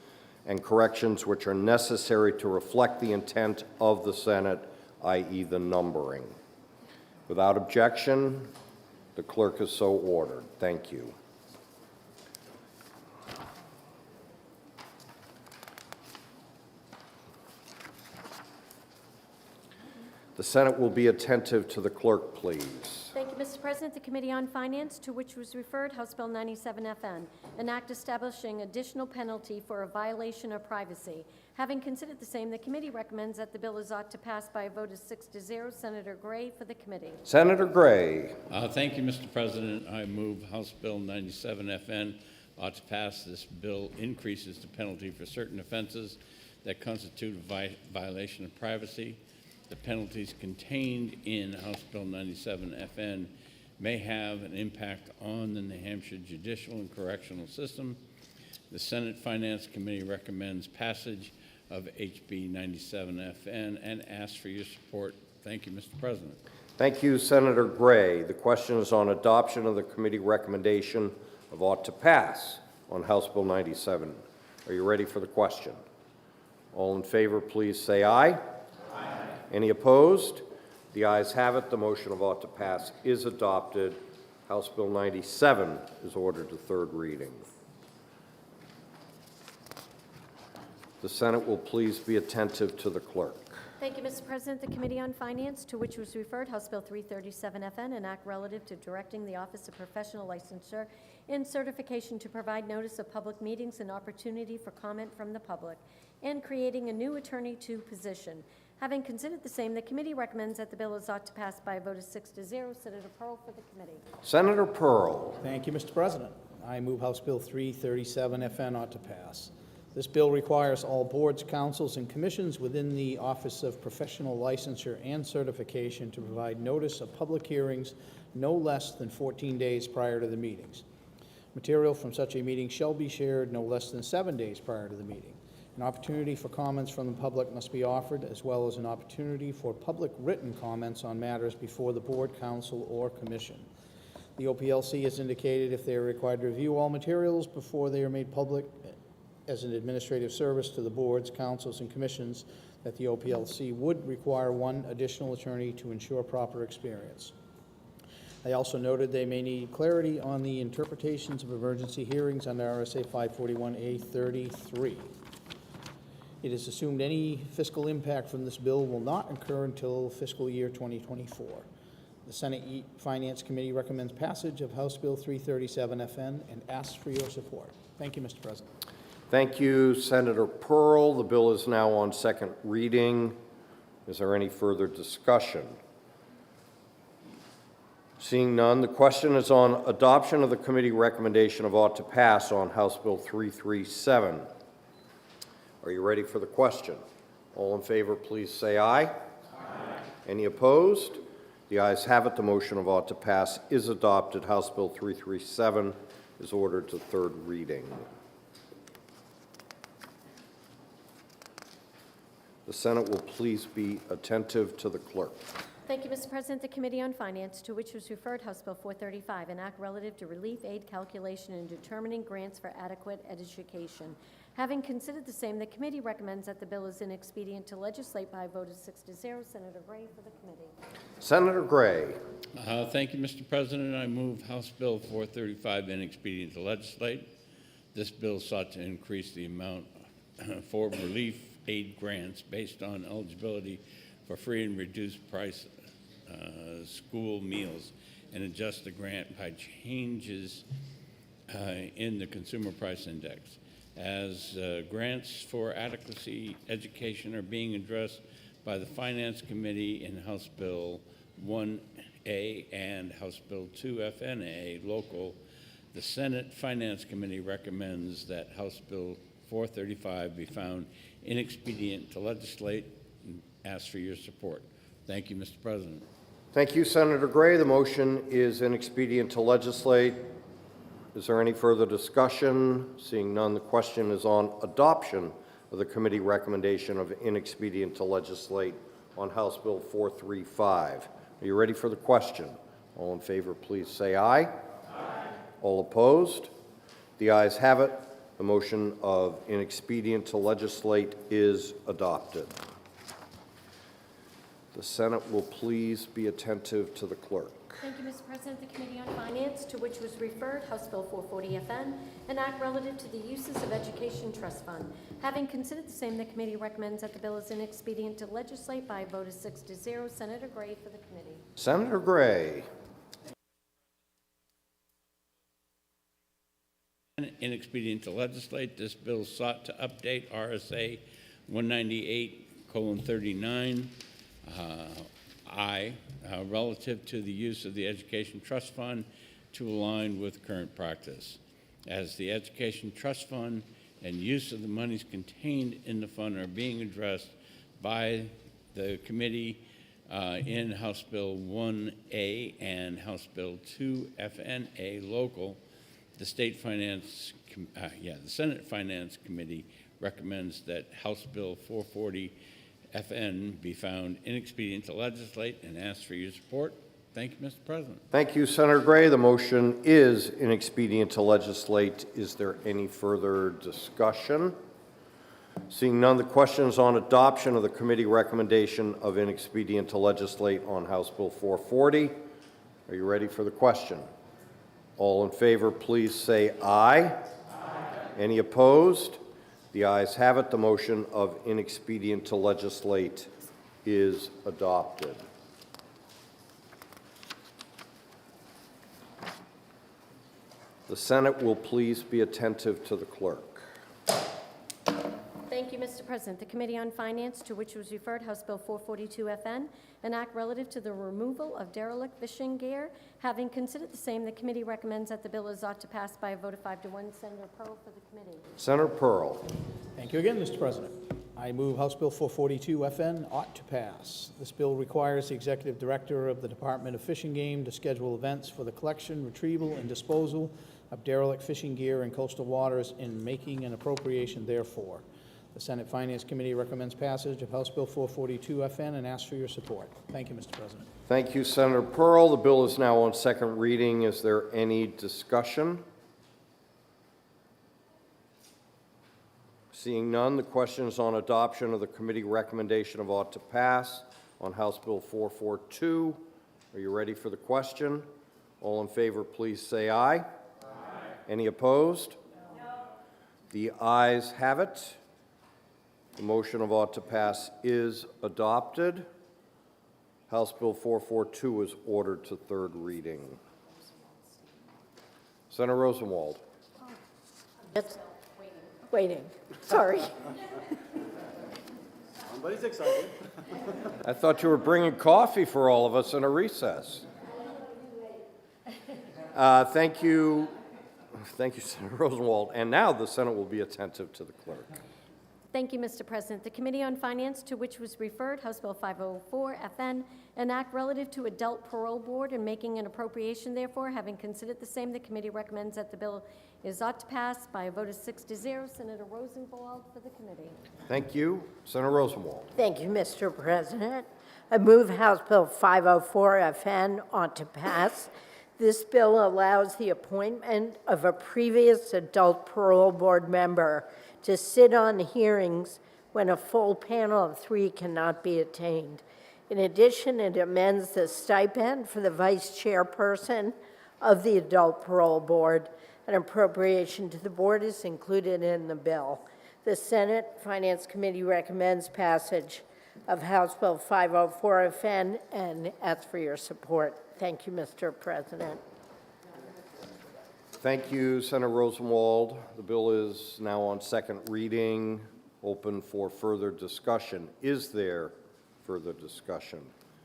and corrections which are necessary to reflect the intent of the Senate, i.e. the numbering. Without objection, the clerk is so ordered. Thank you. The Senate will be attentive to the clerk, please. Thank you, Mr. President. The Committee on Finance, to which was referred House Bill 97FN, an act establishing additional penalty for a violation of privacy. Having considered the same, the committee recommends that the bill is ought to pass by a vote of 6-0. Senator Gray for the committee. Senator Gray. Thank you, Mr. President. I move House Bill 97FN ought to pass. This bill increases the penalty for certain offenses that constitute a violation of privacy. The penalties contained in House Bill 97FN may have an impact on the New Hampshire judicial and correctional system. The Senate Finance Committee recommends passage of HB 97FN and asks for your support. Thank you, Mr. President. Thank you, Senator Gray. The question is on adoption of the committee recommendation of ought to pass on House Bill 97. Are you ready for the question? All in favor, please say aye. Any opposed? The ayes have it. The motion of ought to pass is adopted. House Bill 97 is ordered to third reading. The Senate will please be attentive to the clerk. Thank you, Mr. President. The Committee on Finance, to which was referred House Bill 337FN, an act relative to directing the Office of Professional Licensure in certification to provide notice of public meetings and opportunity for comment from the public, and creating a new attorney to position. Having considered the same, the committee recommends that the bill is ought to pass by a vote of 6-0. Senator Pearl for the committee. Senator Pearl. Thank you, Mr. President. I move House Bill 337FN ought to pass. This bill requires all boards, councils, and commissions within the Office of Professional Licensure and Certification to provide notice of public hearings no less than 14 days prior to the meetings. Material from such a meeting shall be shared no less than 7 days prior to the meeting. An opportunity for comments from the public must be offered, as well as an opportunity for public written comments on matters before the board, council, or commission. The OPLC has indicated if they are required to review all materials before they are made public as an administrative service to the boards, councils, and commissions, that the OPLC would require one additional attorney to ensure proper experience. They also noted they may need clarity on the interpretations of emergency hearings under RSA 541A33. It is assumed any fiscal impact from this bill will not occur until fiscal year 2024. The Senate Finance Committee recommends passage of House Bill 337FN and asks for your support. Thank you, Mr. President. Thank you, Senator Pearl. The bill is now on second reading. Is there any further discussion? Seeing none, the question is on adoption of the committee recommendation of ought to pass on House Bill 337. Are you ready for the question? All in favor, please say aye. Aye. Any opposed? The ayes have it. The motion of ought to pass is adopted. House Bill 337 is ordered to third reading. The Senate will please be attentive to the clerk. Thank you, Mr. President. The Committee on Finance, to which was referred House Bill 435, an act relative to relief aid calculation and determining grants for adequate education. Having considered the same, the committee recommends that the bill is inexpedient to legislate by a vote of 6-0. Senator Gray for the committee. Senator Gray. Thank you, Mr. President. I move House Bill 435 inexpedient to legislate. This bill sought to increase the amount for relief aid grants based on eligibility for free and reduced price school meals and adjust the grant by changes in the Consumer Price Index. As grants for adequacy education are being addressed by the Finance Committee in House Bill 1A and House Bill 2FNA local, the Senate Finance Committee recommends that House Bill 435 be found inexpedient to legislate and asks for your support. Thank you, Mr. President. Thank you, Senator Gray. The motion is inexpedient to legislate. Is there any further discussion? Seeing none, the question is on adoption of the committee recommendation of inexpedient to legislate on House Bill 435. Are you ready for the question? All in favor, please say aye. Aye. All opposed? The ayes have it. The motion of inexpedient to legislate is adopted. The Senate will please be attentive to the clerk. Thank you, Mr. President. The Committee on Finance, to which was referred House Bill 440 FN, an act relative to the uses of Education Trust Fund. Having considered the same, the committee recommends that the bill is inexpedient to legislate by a vote of 6-0. Senator Gray for the committee. Senator Gray. Inexpedient to legislate. This bill sought to update RSA 198:39 relative to the use of the Education Trust Fund to align with current practice. As the Education Trust Fund and use of the monies contained in the fund are being addressed by the committee in House Bill 1A and House Bill 2 FNA local, the Senate Finance Committee recommends that House Bill 440 FN be found inexpedient to legislate and asks for your support. Thank you, Mr. President. Thank you, Senator Gray. The motion is inexpedient to legislate. Is there any further discussion? Seeing none, the question is on adoption of the committee recommendation of inexpedient to legislate on House Bill 440. Are you ready for the question? All in favor, please say aye. Aye. Any opposed? The ayes have it. The motion of inexpedient to legislate is adopted. The Senate will please be attentive to the clerk. Thank you, Mr. President. The Committee on Finance, to which was referred House Bill 442 FN, an act relative to the removal of derelict fishing gear. Having considered the same, the committee recommends that the bill is ought to pass by a vote of 5-1. Senator Pearl for the committee. Senator Pearl. Thank you again, Mr. President. I move House Bill 442 FN ought to pass. This bill requires the Executive Director of the Department of Fish and Game to schedule events for the collection, retrieval, and disposal of derelict fishing gear in coastal waters and making an appropriation therefore. The Senate Finance Committee recommends passage of House Bill 442 FN and asks for your support. Thank you, Mr. President. Thank you, Senator Pearl. The bill is now on second reading. Is there any discussion? Seeing none, the question is on adoption of the committee recommendation of ought to pass on House Bill 442. Are you ready for the question? All in favor, please say aye. Aye. Any opposed? No. The ayes have it. The motion of ought to pass is adopted. House Bill 442 is ordered to third reading. Senator Rosenwald. Yes. Waiting. Sorry. Somebody's excited. I thought you were bringing coffee for all of us in a recess. Thank you. Thank you, Senator Rosenwald. And now the Senate will be attentive to the clerk. Thank you, Mr. President. The Committee on Finance, to which was referred House Bill 504 FN, an act relative to adult parole board and making an appropriation therefore. Having considered the same, the committee recommends that the bill is ought to pass by a vote of 6-0. Senator Rosenwald for the committee. Thank you. Senator Rosenwald. Thank you, Mr. President. I move House Bill 504 FN ought to pass. This bill allows the appointment of a previous adult parole board member to sit on hearings when a full panel of 3 cannot be attained. In addition, it amends the stipend for the vice chairperson of the adult parole board. An appropriation to the board is included in the bill. The Senate Finance Committee recommends passage of House Bill 504 FN and asks for your support. Thank you, Mr. President. Thank you, Senator Rosenwald. The bill is now on second reading, open for further discussion. Is there further discussion?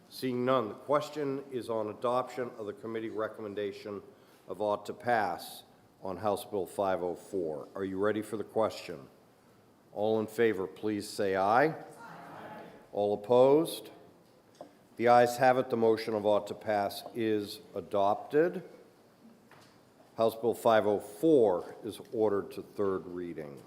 Seeing none, the question is on adoption of the committee recommendation of ought to pass on House Bill 504. Are you ready for the question? All in favor, please say aye. Aye. All opposed? The ayes have it. The motion of ought to pass is adopted. House Bill 504 is ordered to third reading.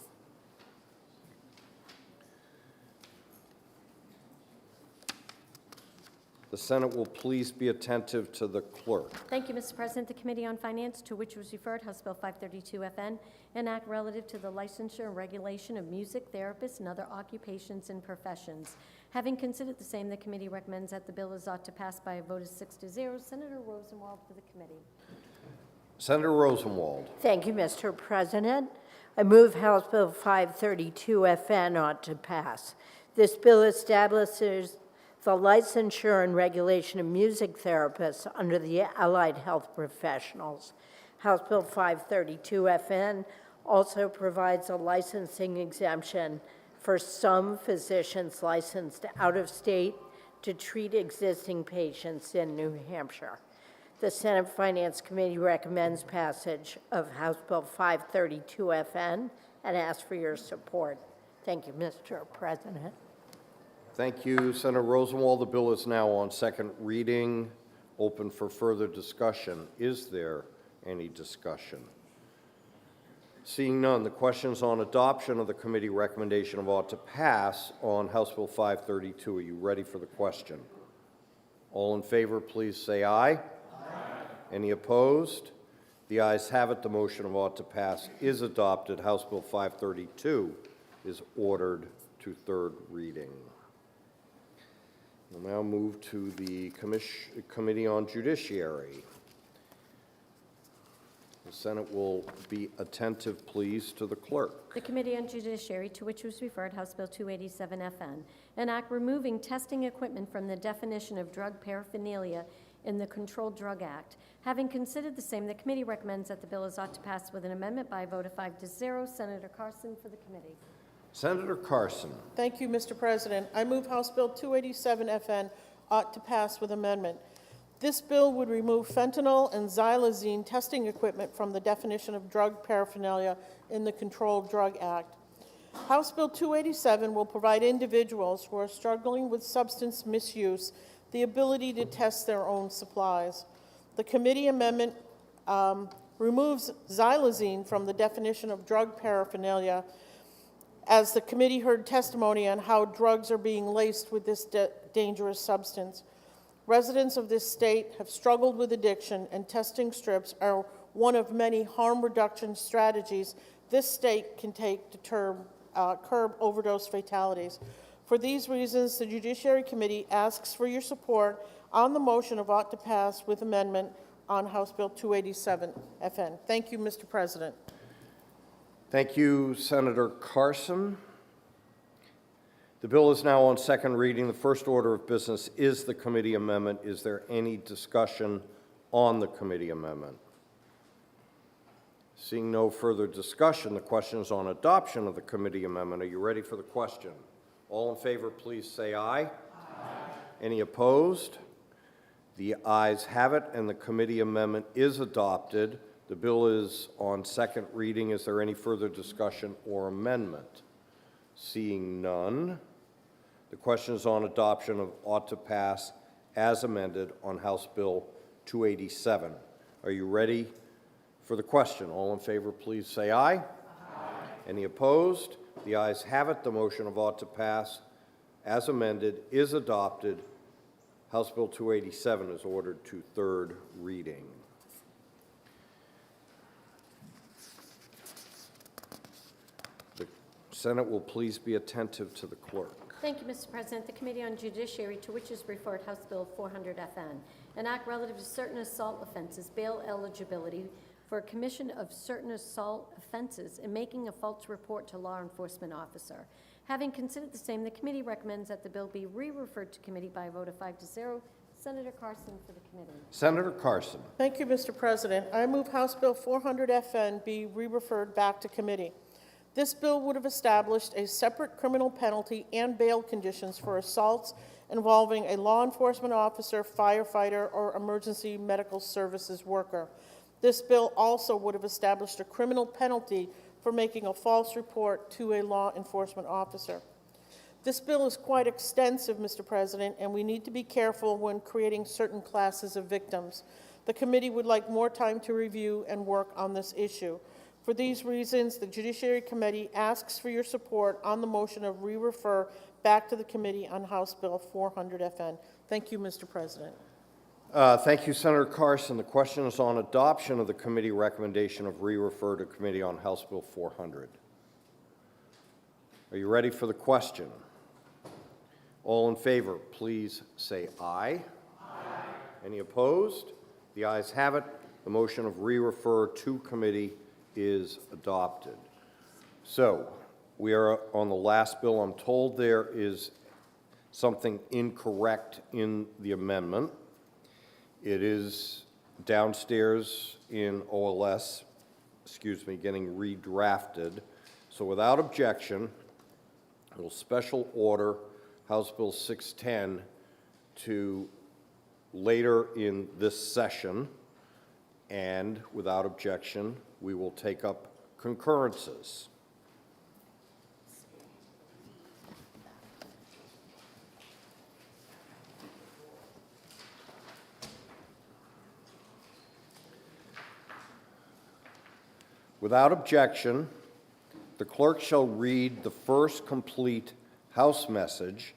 The Senate will please be attentive to the clerk. Thank you, Mr. President. The Committee on Finance, to which was referred House Bill 532 FN, an act relative to the licensure and regulation of music therapists and other occupations and professions. Having considered the same, the committee recommends that the bill is ought to pass by a vote of 6-0. Senator Rosenwald for the committee. Senator Rosenwald. Thank you, Mr. President. I move House Bill 532 FN ought to pass. This bill establishes the licensure and regulation of music therapists under the Allied Health Professionals. House Bill 532 FN also provides a licensing exemption for some physicians licensed out of state to treat existing patients in New Hampshire. The Senate Finance Committee recommends passage of House Bill 532 FN and asks for your support. Thank you, Mr. President. Thank you, Senator Rosenwald. The bill is now on second reading, open for further discussion. Is there any discussion? Seeing none, the questions on adoption of the committee recommendation of ought to pass on House Bill 532. Are you ready for the question? All in favor, please say aye. Aye. Any opposed? The ayes have it. The motion of ought to pass is adopted. House Bill 532 is ordered to third reading. We'll now move to the Committee on Judiciary. The Senate will be attentive, please, to the clerk. The Committee on Judiciary, to which was referred House Bill 287 FN, an act removing testing equipment from the definition of drug paraphernalia in the Controlled Drug Act. Having considered the same, the committee recommends that the bill is ought to pass with an amendment by a vote of 5-0. Senator Carson for the committee. Senator Carson. Thank you, Mr. President. I move House Bill 287 FN ought to pass with amendment. This bill would remove fentanyl and xylazine testing equipment from the definition of drug paraphernalia in the Controlled Drug Act. House Bill 287 will provide individuals who are struggling with substance misuse the ability to test their own supplies. The committee amendment removes xylazine from the definition of drug paraphernalia, as the committee heard testimony on how drugs are being laced with this dangerous substance. Residents of this state have struggled with addiction, and testing strips are one of many harm reduction strategies this state can take to curb overdose fatalities. For these reasons, the Judiciary Committee asks for your support on the motion of ought to pass with amendment on House Bill 287 FN. Thank you, Mr. President. Thank you, Senator Carson. The bill is now on second reading. The first order of business is the committee amendment. Is there any discussion on the committee amendment? Seeing no further discussion, the question is on adoption of the committee amendment. Are you ready for the question? All in favor, please say aye. Aye. Any opposed? The ayes have it, and the committee amendment is adopted. The bill is on second reading. Is there any further discussion or amendment? Seeing none, the question is on adoption of ought to pass as amended on House Bill 287. Are you ready for the question? All in favor, please say aye. Aye. Any opposed? The ayes have it. The motion of ought to pass as amended is adopted. House Bill 287 is ordered to third reading. The Senate will please be attentive to the clerk. Thank you, Mr. President. The Committee on Judiciary, to which is referred House Bill 400 FN, an act relative to certain assault offenses, bail eligibility for commission of certain assault offenses and making a false report to law enforcement officer. Having considered the same, the committee recommends that the bill be re-referred to committee by a vote of 5-0. Senator Carson for the committee. Senator Carson. Thank you, Mr. President. I move House Bill 400 FN be re-referred back to committee. This bill would have established a separate criminal penalty and bail conditions for assaults involving a law enforcement officer, firefighter, or emergency medical services worker. This bill also would have established a criminal penalty for making a false report to a law enforcement officer. This bill is quite extensive, Mr. President, and we need to be careful when creating certain classes of victims. The committee would like more time to review and work on this issue. For these reasons, the Judiciary Committee asks for your support on the motion of re-refer back to the Committee on House Bill 400 FN. Thank you, Mr. President. Thank you, Senator Carson. The question is on adoption of the committee recommendation of re-refer to Committee on House Bill 400. Are you ready for the question? All in favor, please say aye. Aye. Any opposed? The ayes have it. The motion of re-refer to committee is adopted. So, we are on the last bill. I'm told there is something incorrect in the amendment. It is downstairs in OLS, getting redrafted. So without objection, I will special order House Bill 610 to later in this session, and without objection, we will take up concurrences. Without objection, the clerk shall read the first complete House message,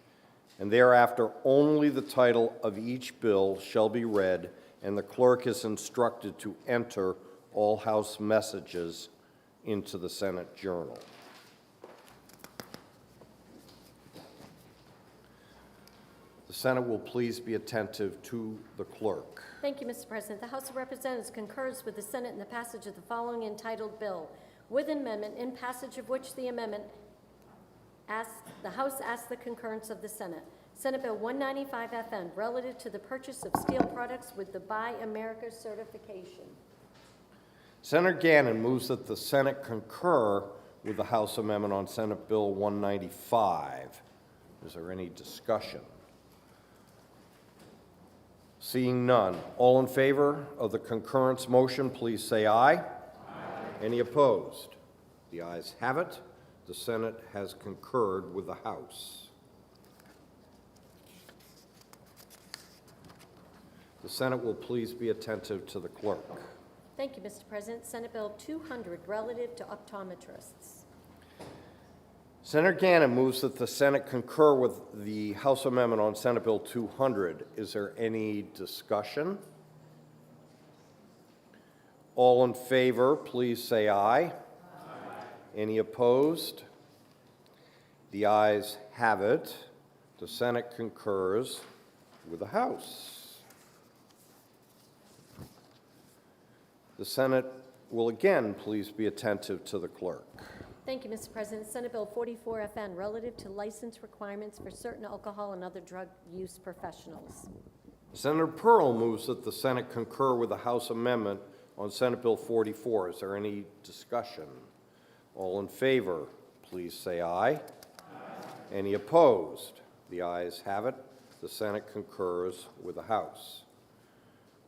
and thereafter only the title of each bill shall be read, and the clerk is instructed to enter all House messages into the Senate Journal. The Senate will please be attentive to the clerk. Thank you, Mr. President. The House of Representatives concurs with the Senate in the passage of the following entitled bill, with amendment, in passage of which the House asks the concurrence of the Senate. Senate Bill 195 FN, relative to the purchase of steel products with the Buy America certification. Senator Gannon moves that the Senate concur with the House amendment on Senate Bill 195. Is there any discussion? Seeing none, all in favor of the concurrence motion, please say aye. Aye. Any opposed? The ayes have it. The Senate has concurred with the House. The Senate will please be attentive to the clerk. Thank you, Mr. President. Senate Bill 200, relative to optometrists. Senator Gannon moves that the Senate concur with the House amendment on Senate Bill 200. Is there any discussion? All in favor, please say aye. Aye. Any opposed? The ayes have it. The Senate concurs with the House. The Senate will again please be attentive to the clerk. Thank you, Mr. President. Senate Bill 44 FN, relative to license requirements for certain alcohol and other drug use professionals. Senator Pearl moves that the Senate concur with the House amendment on Senate Bill 44. Is there any discussion? All in favor, please say aye. Aye. Any opposed? The ayes have it. The Senate concurs with the House.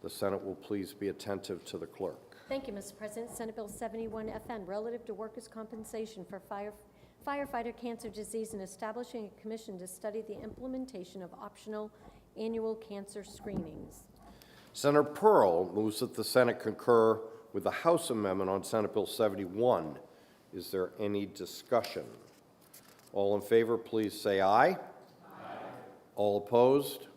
The Senate will please be attentive to the clerk. Thank you, Mr. President. Senate Bill 71 FN, relative to workers' compensation for firefighter cancer disease and establishing a commission to study the implementation of optional annual cancer screenings. Senator Pearl moves that the Senate concur with the House amendment on Senate Bill 71. Is there any discussion? All in favor, please say aye. Aye. All opposed?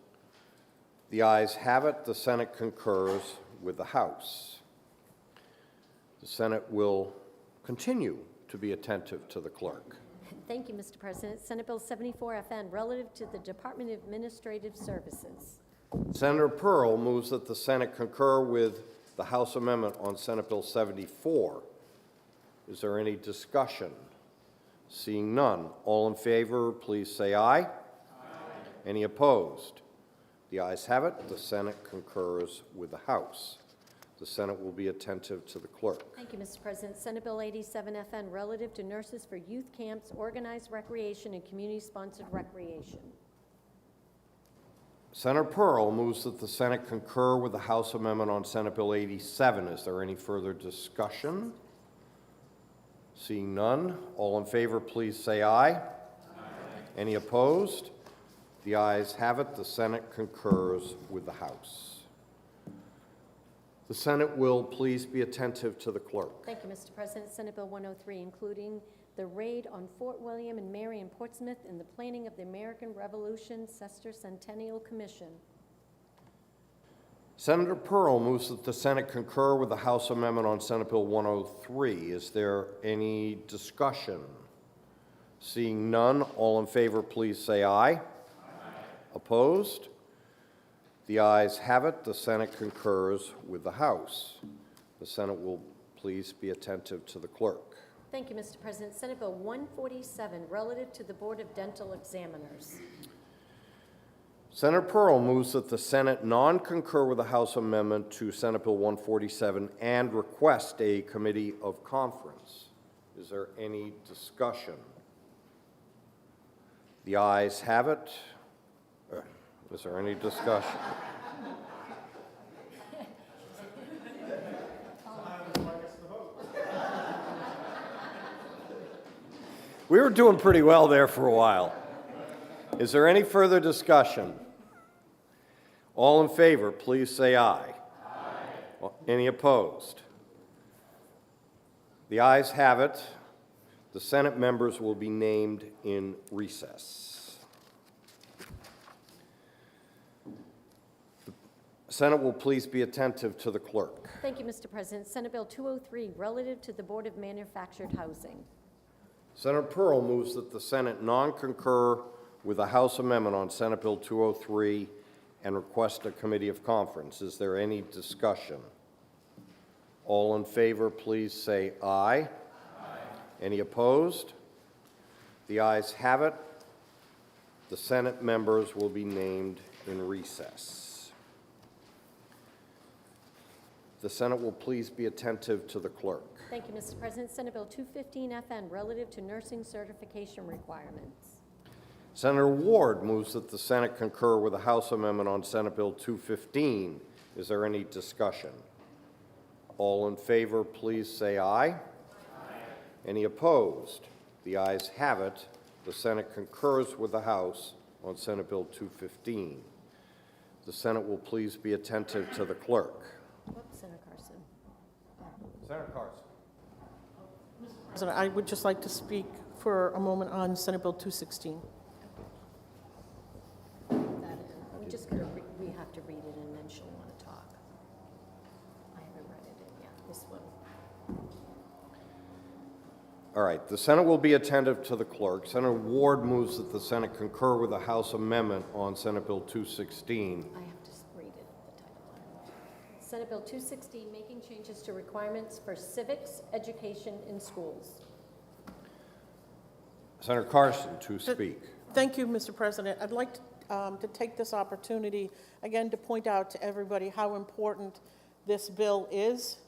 The ayes have it. The Senate concurs with the House. The Senate will continue to be attentive to the clerk. Thank you, Mr. President. Senate Bill 74 FN, relative to the Department of Administrative Services. Senator Pearl moves that the Senate concur with the House amendment on Senate Bill 74. Is there any discussion? Seeing none, all in favor, please say aye. Aye. Any opposed? The ayes have it. The Senate concurs with the House. The Senate will be attentive to the clerk. Thank you, Mr. President. Senate Bill 87 FN, relative to nurses for youth camps, organized recreation, and community-sponsored recreation. Senator Pearl moves that the Senate concur with the House amendment on Senate Bill 87. Is there any further discussion? Seeing none, all in favor, please say aye. Aye. Any opposed? The ayes have it. The Senate concurs with the House. The Senate will please be attentive to the clerk. Thank you, Mr. President. Senate Bill 103, including the raid on Fort William and Mary in Portsmouth and the planning of the American Revolution Sesquicentennial Commission. Senator Pearl moves that the Senate concur with the House amendment on Senate Bill 103. Is there any discussion? Seeing none, all in favor, please say aye. Aye. Opposed? The ayes have it. The Senate concurs with the House. The Senate will please be attentive to the clerk. Thank you, Mr. President. Senate Bill 147, relative to the Board of Dental Examiners. Senator Pearl moves that the Senate non-concur with the House amendment to Senate Bill 147 and request a committee of conference. Is there any discussion? The ayes have it. Is there any discussion? We were doing pretty well there for a while. Is there any further discussion? All in favor, please say aye. Aye. Any opposed? The ayes have it. The Senate members will be named in recess. The Senate will please be attentive to the clerk. Thank you, Mr. President. Senate Bill 203, relative to the Board of Manufactured Housing. Senator Pearl moves that the Senate non-concur with the House amendment on Senate Bill 203 and request a committee of conference. Is there any discussion? All in favor, please say aye. Aye. Any opposed? The ayes have it. The Senate members will be named in recess. The Senate will please be attentive to the clerk. Thank you, Mr. President. Senate Bill 215 FN, relative to nursing certification requirements. Senator Ward moves that the Senate concur with the House amendment on Senate Bill 215. Is there any discussion? All in favor, please say aye. Aye. Any opposed? The ayes have it. The Senate concurs with the House on Senate Bill 215. The Senate will please be attentive to the clerk. Senator Carson. Senator Carson. President, I would just like to speak for a moment on Senate Bill 216. We have to read it and then she'll want to talk. I haven't read it yet. This one. All right, the Senate will be attentive to the clerk. Senator Ward moves that the Senate concur with the House amendment on Senate Bill 216. I have to read it, the title. Senate Bill 216, making changes to requirements for civics education in schools. Senator Carson to speak. Thank you, Mr. President. I'd like to take this opportunity again to point out to everybody how important this bill is.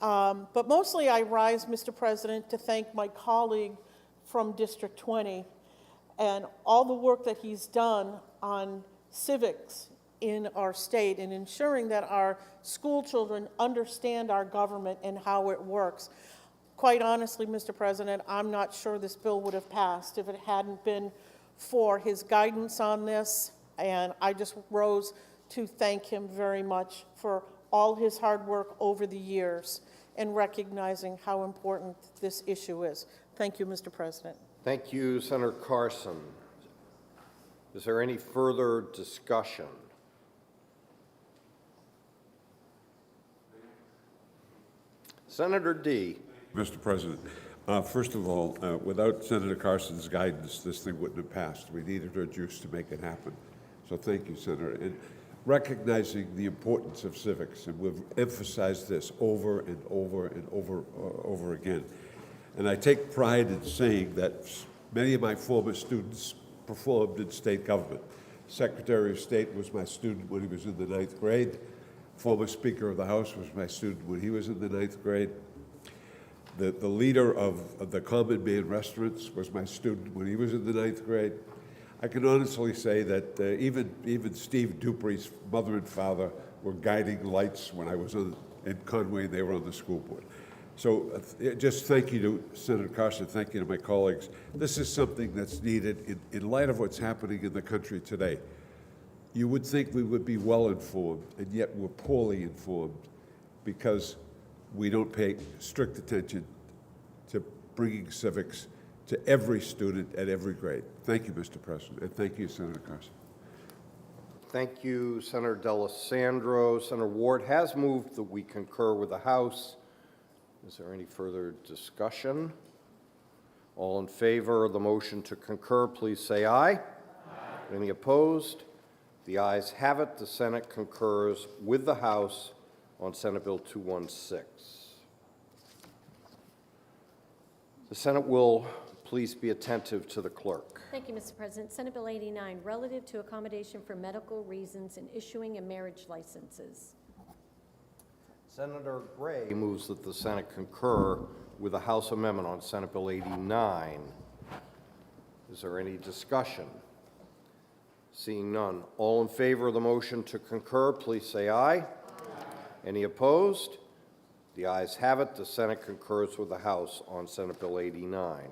But mostly I rise, Mr. President, to thank my colleague from District 20 and all the work that he's done on civics in our state and ensuring that our school children understand our government and how it works. Quite honestly, Mr. President, I'm not sure this bill would have passed if it hadn't been for his guidance on this, and I just rose to thank him very much for all his hard work over the years and recognizing how important this issue is. Thank you, Mr. President. Thank you, Senator Carson. Is there any further discussion? Senator D. Mr. President, first of all, without Senator Carson's guidance, this thing wouldn't have passed. We needed her juice to make it happen. So thank you, Senator. And recognizing the importance of civics, and we've emphasized this over and over and over again. And I take pride in saying that many of my former students performed in state government. Secretary of State was my student when he was in the 9th grade. Former Speaker of the House was my student when he was in the 9th grade. The leader of the Common Man Restaurants was my student when he was in the 9th grade. I can honestly say that even Steve Dupree's mother and father were guiding lights when I was in Conway and they were on the school board. So just thank you to Senator Carson, thank you to my colleagues. This is something that's needed in light of what's happening in the country today. You would think we would be well informed, and yet we're poorly informed. because we don't pay strict attention to bringing civics to every student at every grade. Thank you, Mr. President, and thank you, Senator Carson. Thank you, Senator D'Alessandro. Senator Ward has moved that we concur with the House. Is there any further discussion? All in favor of the motion to concur, please say aye. Aye. Any opposed? The ayes have it. The Senate concurs with the House on Senate Bill 216. The Senate will please be attentive to the clerk. Thank you, Mr. President. Senate Bill 89, relative to accommodation for medical reasons in issuing and marriage licenses. Senator Gray moves that the Senate concur with the House amendment on Senate Bill 89. Is there any discussion? Seeing none. All in favor of the motion to concur, please say aye. Aye. Any opposed? The ayes have it. The Senate concurs with the House on Senate Bill 89.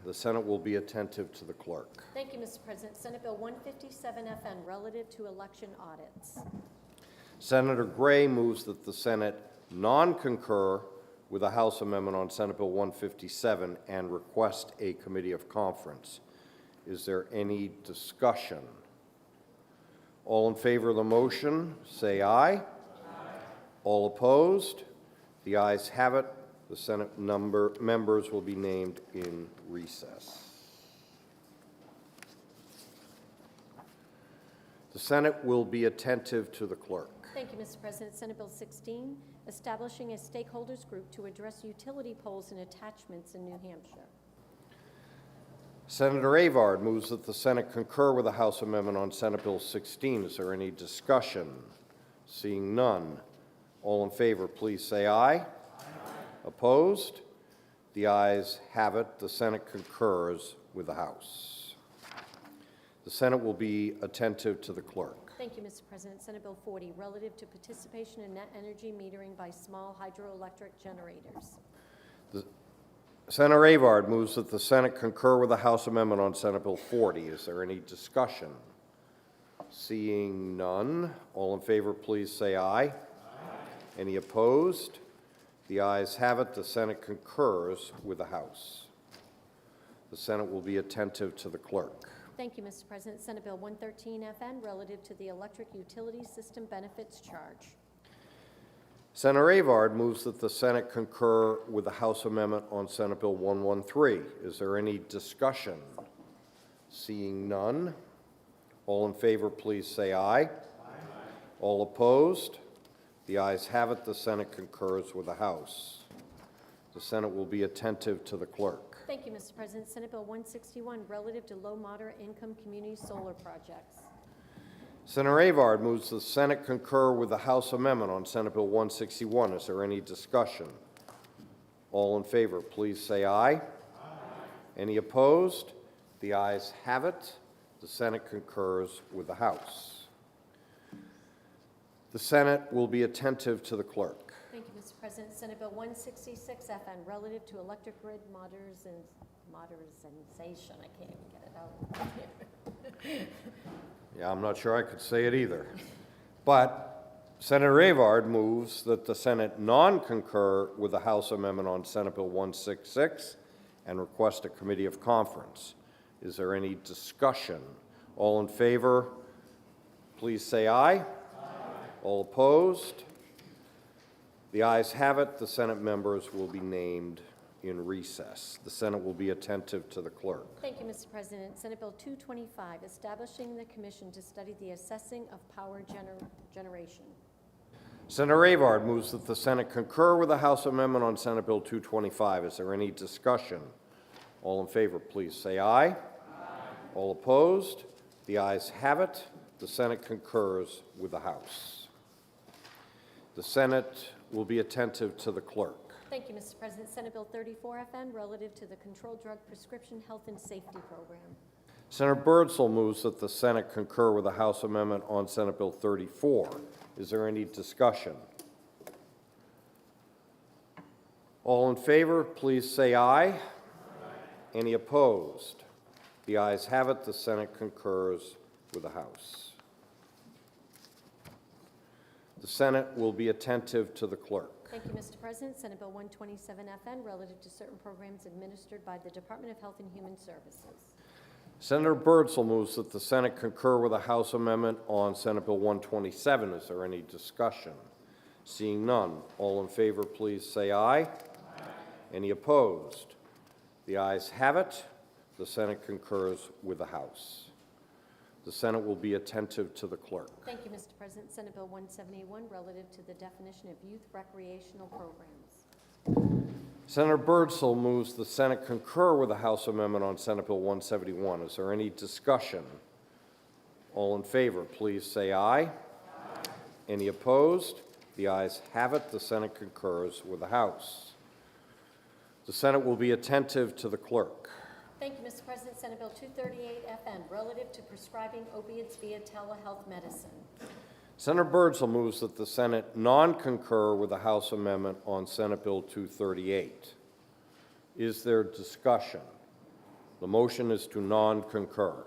The Senate will be attentive to the clerk. Thank you, Mr. President. Senate Bill 157 FN, relative to election audits. Senator Gray moves that the Senate non-concur with the House amendment on Senate Bill 157 and request a committee of conference. Is there any discussion? All in favor of the motion, say aye. Aye. All opposed? The ayes have it. The Senate members will be named in recess. The Senate will be attentive to the clerk. Thank you, Mr. President. Senate Bill 16, establishing a stakeholders group to address utility poles and attachments in New Hampshire. Senator Avard moves that the Senate concur with the House amendment on Senate Bill 16. Is there any discussion? Seeing none. All in favor, please say aye. Aye. Opposed? The ayes have it. The Senate concurs with the House. The Senate will be attentive to the clerk. Thank you, Mr. President. Senate Bill 40, relative to participation in net energy metering by small hydroelectric generators. Senator Avard moves that the Senate concur with the House amendment on Senate Bill 40. Is there any discussion? Seeing none. All in favor, please say aye. Aye. Any opposed? The ayes have it. The Senate concurs with the House. The Senate will be attentive to the clerk. Thank you, Mr. President. Senate Bill 113 FN, relative to the electric utility system benefits charge. Senator Avard moves that the Senate concur with the House amendment on Senate Bill 113. Is there any discussion? Seeing none. All in favor, please say aye. Aye. All opposed? The ayes have it. The Senate concurs with the House. The Senate will be attentive to the clerk. Thank you, Mr. President. Senate Bill 161, relative to low moderate income community solar projects. Senator Avard moves the Senate concur with the House amendment on Senate Bill 161. Is there any discussion? All in favor, please say aye. Aye. Any opposed? The ayes have it. The Senate concurs with the House. The Senate will be attentive to the clerk. Thank you, Mr. President. Senate Bill 166 FN, relative to electric grid modernization. I can't even get it out. Yeah, I'm not sure I could say it either. But Senator Avard moves that the Senate non-concur with the House amendment on Senate Bill 166 and request a committee of conference. Is there any discussion? All in favor, please say aye. Aye. All opposed? The ayes have it. The Senate members will be named in recess. The Senate will be attentive to the clerk. Thank you, Mr. President. Senate Bill 225, establishing the commission to study the assessing of power generation. Senator Avard moves that the Senate concur with the House amendment on Senate Bill 225. Is there any discussion? All in favor, please say aye. Aye. All opposed? The ayes have it. The Senate concurs with the House. The Senate will be attentive to the clerk. Thank you, Mr. President. Senate Bill 34 FN, relative to the Controlled Drug Prescription Health and Safety Program. Senator Birdsall moves that the Senate concur with the House amendment on Senate Bill 34. Is there any discussion? All in favor, please say aye. Aye. Any opposed? The ayes have it. The Senate concurs with the House. The The Senate will be attentive to the clerk. Thank you, Mr. President. Senate Bill 127FN, relative to certain programs administered by the Department of Health and Human Services. Senator Birdsall moves that the Senate concur with a House amendment on Senate Bill 127. Is there any discussion? Seeing none, all in favor, please say aye. Aye. Any opposed? The ayes have it. The Senate concurs with the House. The Senate will be attentive to the clerk. Thank you, Mr. President. Senate Bill 171, relative to the definition of youth recreational programs. Senator Birdsall moves the Senate concur with the House amendment on Senate Bill 171. Is there any discussion? All in favor, please say aye. Aye. Any opposed? The ayes have it. The Senate concurs with the House. The Senate will be attentive to the clerk. Thank you, Mr. President. Senate Bill 238FN, relative to prescribing opiates via telehealth medicine. Senator Birdsall moves that the Senate non-concur with the House amendment on Senate Bill 238. Is there discussion? The motion is to non-concur.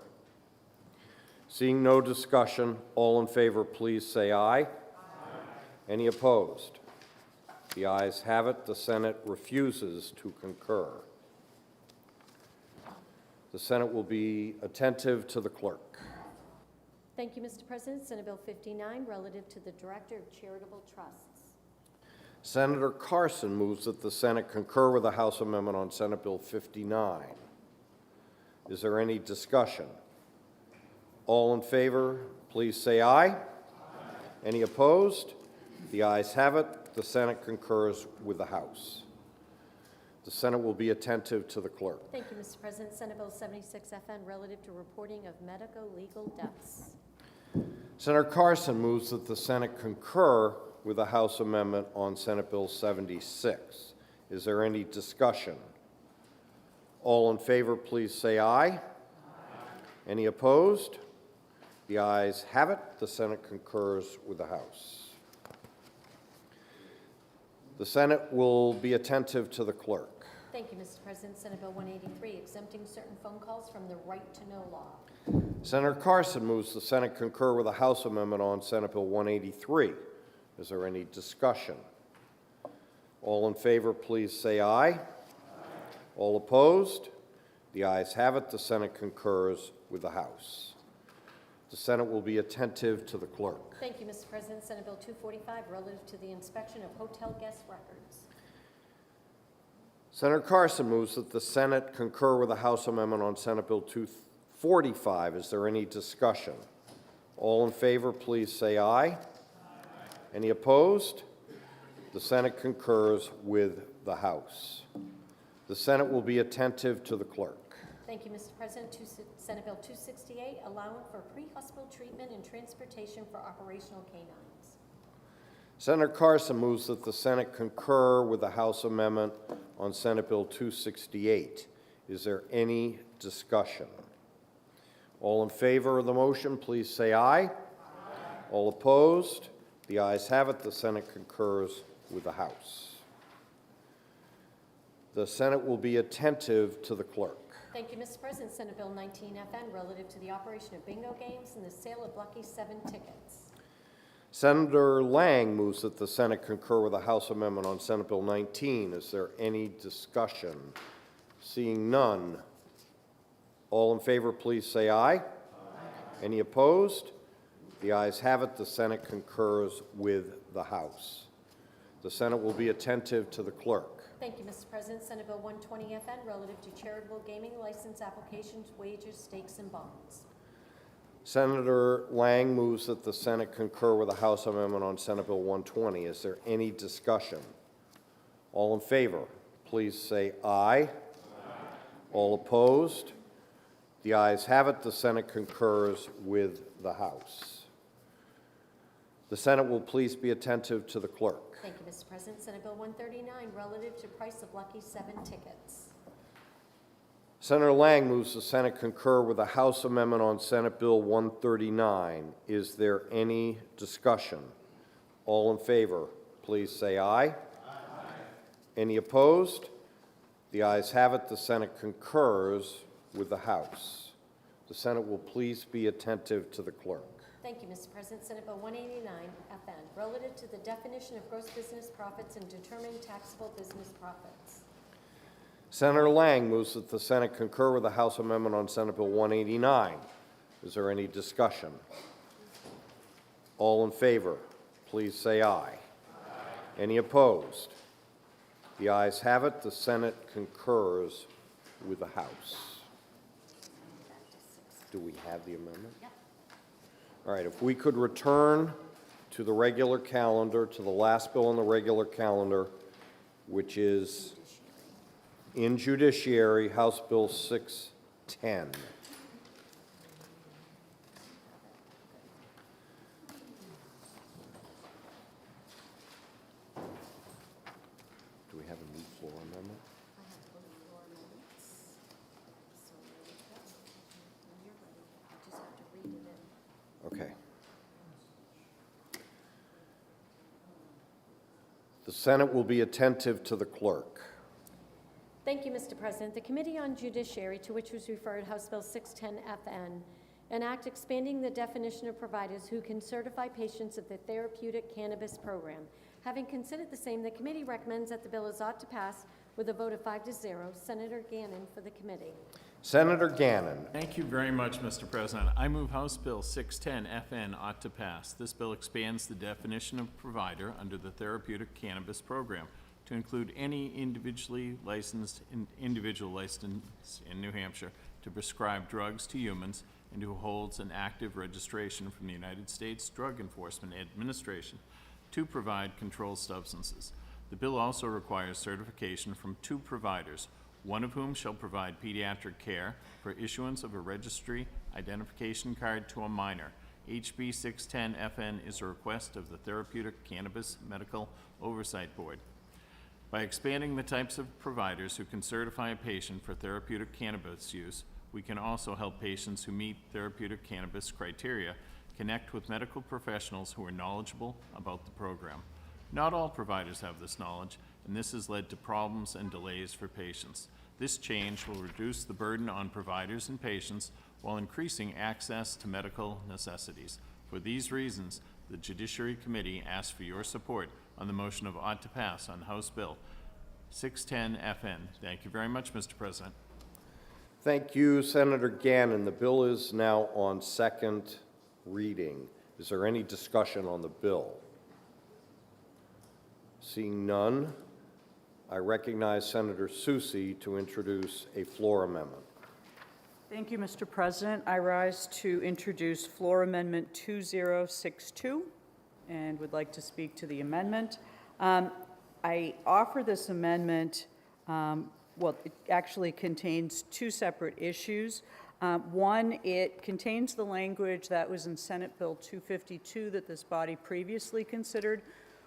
Seeing no discussion, all in favor, please say aye. Aye. Any opposed? The ayes have it. The Senate refuses to concur. The Senate will be attentive to the clerk. Thank you, Mr. President. Senate Bill 59, relative to the Director of Charitable Trusts. Senator Carson moves that the Senate concur with the House amendment on Senate Bill 59. Is there any discussion? All in favor, please say aye. Aye. Any opposed? The ayes have it. The Senate concurs with the House. The Senate will be attentive to the clerk. Thank you, Mr. President. Senate Bill 76FN, relative to reporting of medico-legal deaths. Senator Carson moves that the Senate concur with the House amendment on Senate Bill 76. Is there any discussion? All in favor, please say aye. Aye. Any opposed? The ayes have it. The Senate concurs with the House. The Senate will be attentive to the clerk. Thank you, Mr. President. Senate Bill 183, exempting certain phone calls from the right to know law. Senator Carson moves the Senate concur with the House amendment on Senate Bill 183. Is there any discussion? All in favor, please say aye. Aye. All opposed? The ayes have it. The Senate concurs with the House. The Senate will be attentive to the clerk. Thank you, Mr. President. Senate Bill 245, relative to the inspection of hotel guest records. Senator Carson moves that the Senate concur with the House amendment on Senate Bill 245. Is there any discussion? All in favor, please say aye. Aye. Any opposed? The Senate concurs with the House. The Senate will be attentive to the clerk. Thank you, Mr. President. Senate Bill 268, allowing for pre-hospital treatment and transportation for operational canines. Senator Carson moves that the Senate concur with the House amendment on Senate Bill 268. Is there any discussion? All in favor of the motion, please say aye. Aye. All opposed? The ayes have it. The Senate concurs with the House. The Senate will be attentive to the clerk. Thank you, Mr. President. Senate Bill 19FN, relative to the operation of bingo games and the sale of Lucky 7 tickets. Senator Lang moves that the Senate concur with the House amendment on Senate Bill 19. Is there any discussion? Seeing none, all in favor, please say aye. Aye. Any opposed? The ayes have it. The Senate concurs with the House. The Senate will be attentive to the clerk. Thank you, Mr. President. Senate Bill 120FN, relative to charitable gaming license applications, wagers, stakes, and bonds. Senator Lang moves that the Senate concur with the House amendment on Senate Bill 120. Is there any discussion? All in favor, please say aye. Aye. All opposed? The ayes have it. The Senate concurs with the House. The Senate will please be attentive to the clerk. Thank you, Mr. President. Senate Bill 139, relative to price of Lucky 7 tickets. Senator Lang moves the Senate concur with the House amendment on Senate Bill 139. Is there any discussion? All in favor, please say aye. Aye. Any opposed? The ayes have it. The Senate concurs with the House. The Senate will please be attentive to the clerk. Thank you, Mr. President. Senate Bill 189, FN, relative to the definition of gross business profits and determining taxable business profits. Senator Lang moves that the Senate concur with the House amendment on Senate Bill 189. Is there any discussion? All in favor, please say aye. Any opposed? The ayes have it. The Senate concurs with the House. Do we have the amendment? Yep. All right, if we could return to the regular calendar, to the last bill on the regular calendar, which is in Judiciary, House Bill 610. Do we have a new floor amendment? I have to go to floor amendments. So there we go. When you're ready, I just have to read it in. Okay. The Senate will be attentive to the clerk. Thank you, Mr. President. The Committee on Judiciary, to which was referred House Bill 610 FN, an act expanding the definition of providers who can certify patients of the therapeutic cannabis program. Having considered the same, the committee recommends that the bill is ought to pass with a vote of 5-0. Senator Gannon for the committee. Senator Gannon. Thank you very much, Mr. President. I move House Bill 610 FN ought to pass. This bill expands the definition of provider under the therapeutic cannabis program to include any individual licensed in New Hampshire to prescribe drugs to humans and who holds an active registration from the United States Drug Enforcement Administration to provide controlled substances. The bill also requires certification from 2 providers, one of whom shall provide pediatric care for issuance of a registry identification card to a minor. HB 610 FN is a request of the Therapeutic Cannabis Medical Oversight Board. By expanding the types of providers who can certify a patient for therapeutic cannabis use, we can also help patients who meet therapeutic cannabis criteria connect with medical professionals who are knowledgeable about the program. Not all providers have this knowledge, and this has led to problems and delays for patients. This change will reduce the burden on providers and patients while increasing access to medical necessities. For these reasons, the Judiciary Committee asks for your support on the motion of ought to pass on House Bill 610 FN. Thank you very much, Mr. President. Thank you, Senator Gannon. The bill is now on second reading. Is there any discussion on the bill? Seeing none, I recognize Senator Soucy to introduce a floor amendment. Thank you, Mr. President. I rise to introduce Floor Amendment 2062 and would like to speak to the amendment. I offer this amendment, well, it actually contains 2 separate issues. One, it contains the language that was in Senate Bill 252 that this body previously considered,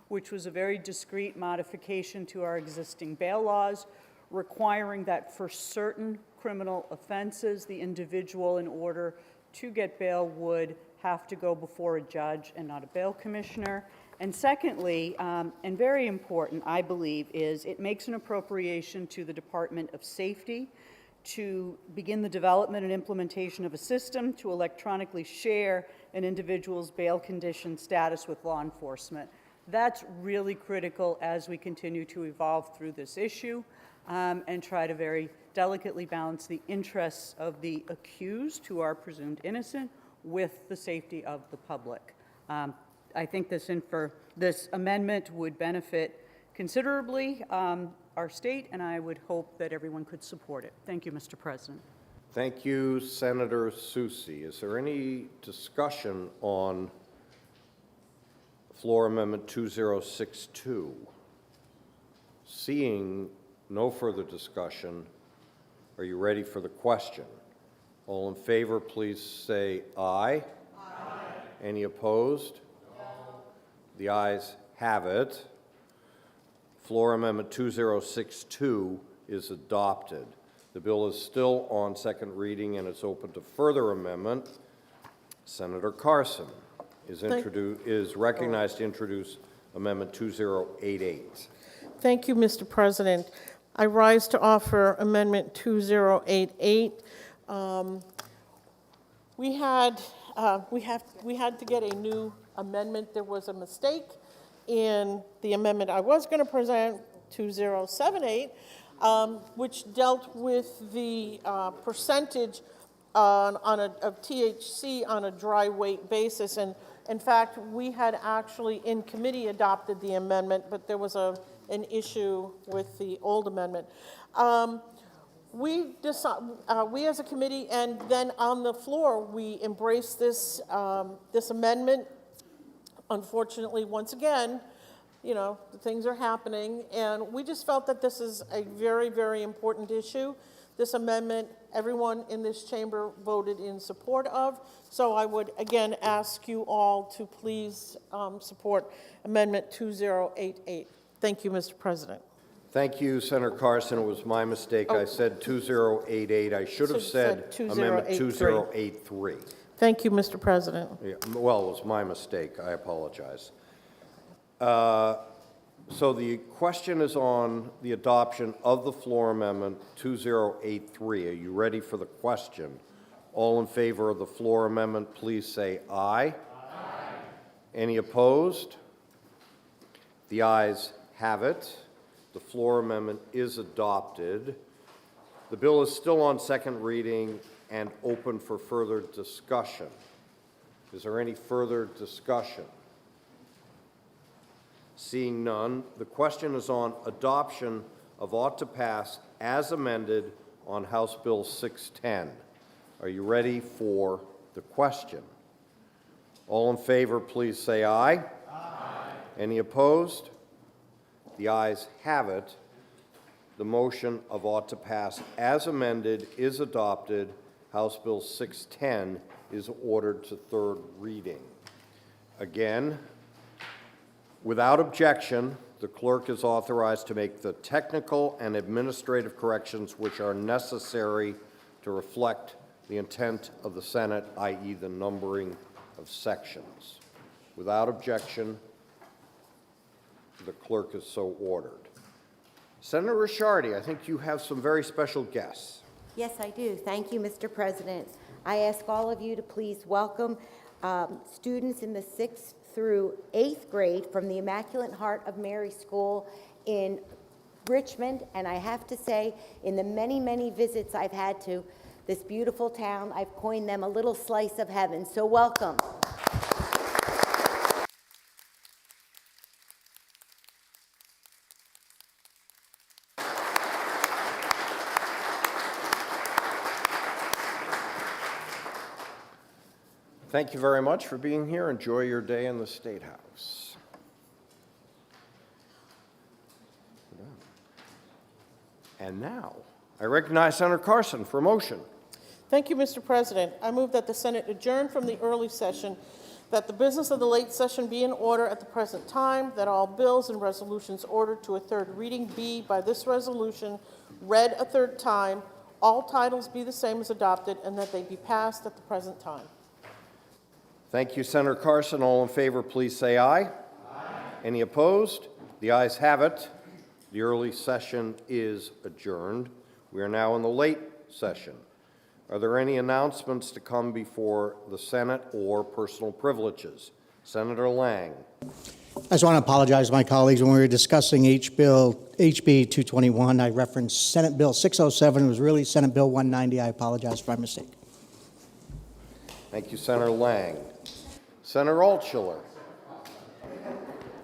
which was a very discrete modification to our existing bail laws, requiring that for certain criminal offenses, the individual, in order to get bail, would have to go before a judge and not a bail commissioner. And secondly, and very important, I believe, is it makes an appropriation to the Department of Safety to begin the development and implementation of a system to electronically share an individual's bail condition status with law enforcement. That's really critical as we continue to evolve through this issue and try to very delicately balance the interests of the accused, who are presumed innocent, with the safety of the public. I think this amendment would benefit considerably our state, and I would hope that everyone could support it. Thank you, Mr. President. Thank you, Senator Soucy. Is there any discussion on Floor Amendment 2062? Seeing no further discussion, are you ready for the question? All in favor, please say aye. Aye. Any opposed? No. The ayes have it. Floor Amendment 2062 is adopted. The bill is still on second reading and it's open to further amendment. Senator Carson is recognized to introduce Amendment 2088. Thank you, Mr. President. I rise to offer Amendment 2088. We had we had to get a new amendment. There was a mistake in the amendment I was going to present, 2078, which dealt with the percentage of THC on a dry weight basis. And in fact, we had actually in committee adopted the amendment, but there was an issue with the old amendment. We as a committee, and then on the floor, we embraced this amendment. Unfortunately, once again, you know, things are happening, and we just felt that this is a very, very important issue. This amendment, everyone in this chamber voted in support of, so I would again ask you all to please support Amendment 2088. Thank you, Mr. President. Thank you, Senator Carson. It was my mistake. I said 2088. I should have said Amendment 2083. Thank you, Mr. President. Yeah, well, it was my mistake. I apologize. So the question is on the adoption of the floor amendment 2083. Are you ready for the question? All in favor of the floor amendment, please say aye. Aye. Any opposed? The ayes have it. The floor amendment is adopted. The bill is still on second reading and open for further discussion. Is there any further discussion? Seeing none, the question is on adoption of ought to pass as amended on House Bill 610. Are you ready for the question? All in favor, please say aye. Aye. Any opposed? The ayes have it. The motion of ought to pass as amended is adopted. House Bill 610 is ordered to third reading. Again, without objection, the clerk is authorized to make the technical and administrative corrections which are necessary to reflect the intent of the Senate, i.e. the numbering of sections. Without objection, the clerk is so ordered. Senator Ricciardi, I think you have some very special guests. Yes, I do. Thank you, Mr. President. I ask all of you to please welcome students in the 6th through 8th grade from the Immaculate Heart of Mary School in Richmond. And I have to say, in the many, many visits I've had to this beautiful town, I've coined them a little slice of heaven. So welcome. Thank you very much for being here. Enjoy your day in the State House. And now, I recognize Senator Carson for a motion. Thank you, Mr. President. I move that the Senate adjourn from the early session, that the business of the late session be in order at the present time, that all bills and resolutions ordered to a third reading be, by this resolution, read a third time, all titles be the same as adopted, and that they be passed at the present time. Thank you, Senator Carson. All in favor, please say aye. Aye. Any opposed? The ayes have it. The early session is adjourned. We are now in the late session. Are there any announcements to come before the Senate or personal privileges? Senator Lang. I just want to apologize to my colleagues. When we were discussing HB 221, I referenced Senate Bill 607. It was really Senate Bill 190. I apologize for my mistake. Thank you, Senator Lang. Senator Altschiller.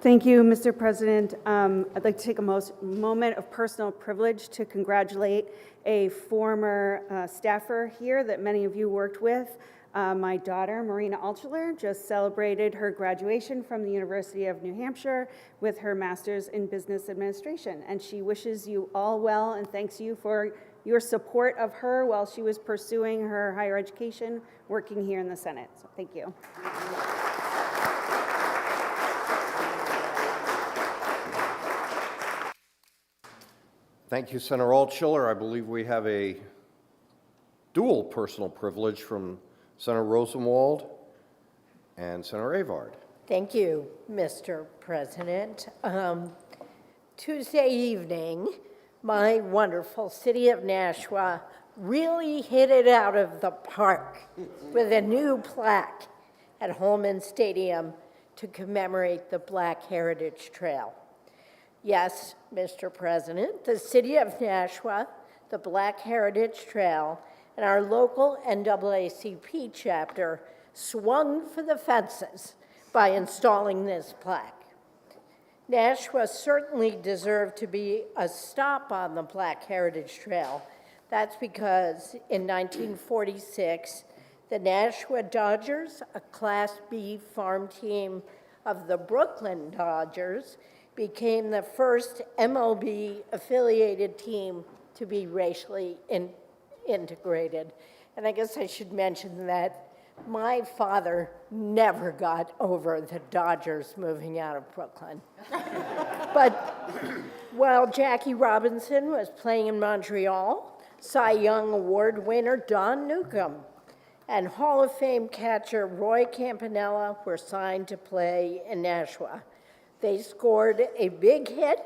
Thank you, Mr. President. I'd like to take a moment of personal privilege to congratulate a former staffer here that many of you worked with. My daughter, Marina Altschiller, just celebrated her graduation from the University of New Hampshire with her master's in business administration. And she wishes you all well and thanks you for your support of her while she was pursuing her higher education, working here in the Senate. So thank you. Thank you, Senator Altschiller. I believe we have a dual personal privilege from Senator Rosenwald and Senator Avard. Thank you, Mr. President. Tuesday evening, my wonderful city of Nashua really hit it out of the park with a new plaque at Holman Stadium to commemorate the Black Heritage Trail. Yes, Mr. President, the City of Nashua, the Black Heritage Trail, and our local NAACP chapter swung for the fences by installing this plaque. Nashua certainly deserved to be a stop on the Black Heritage Trail. That's because in 1946, the Nashua Dodgers, a Class B farm team of the Brooklyn Dodgers, became the first MLB-affiliated team to be racially integrated. And I guess I should mention that my father never got over the Dodgers moving out of Brooklyn. But while Jackie Robinson was playing in Montreal, Cy Young Award winner Don Newcomb and Hall of Fame catcher Roy Campanella were signed to play in Nashua. They scored a big hit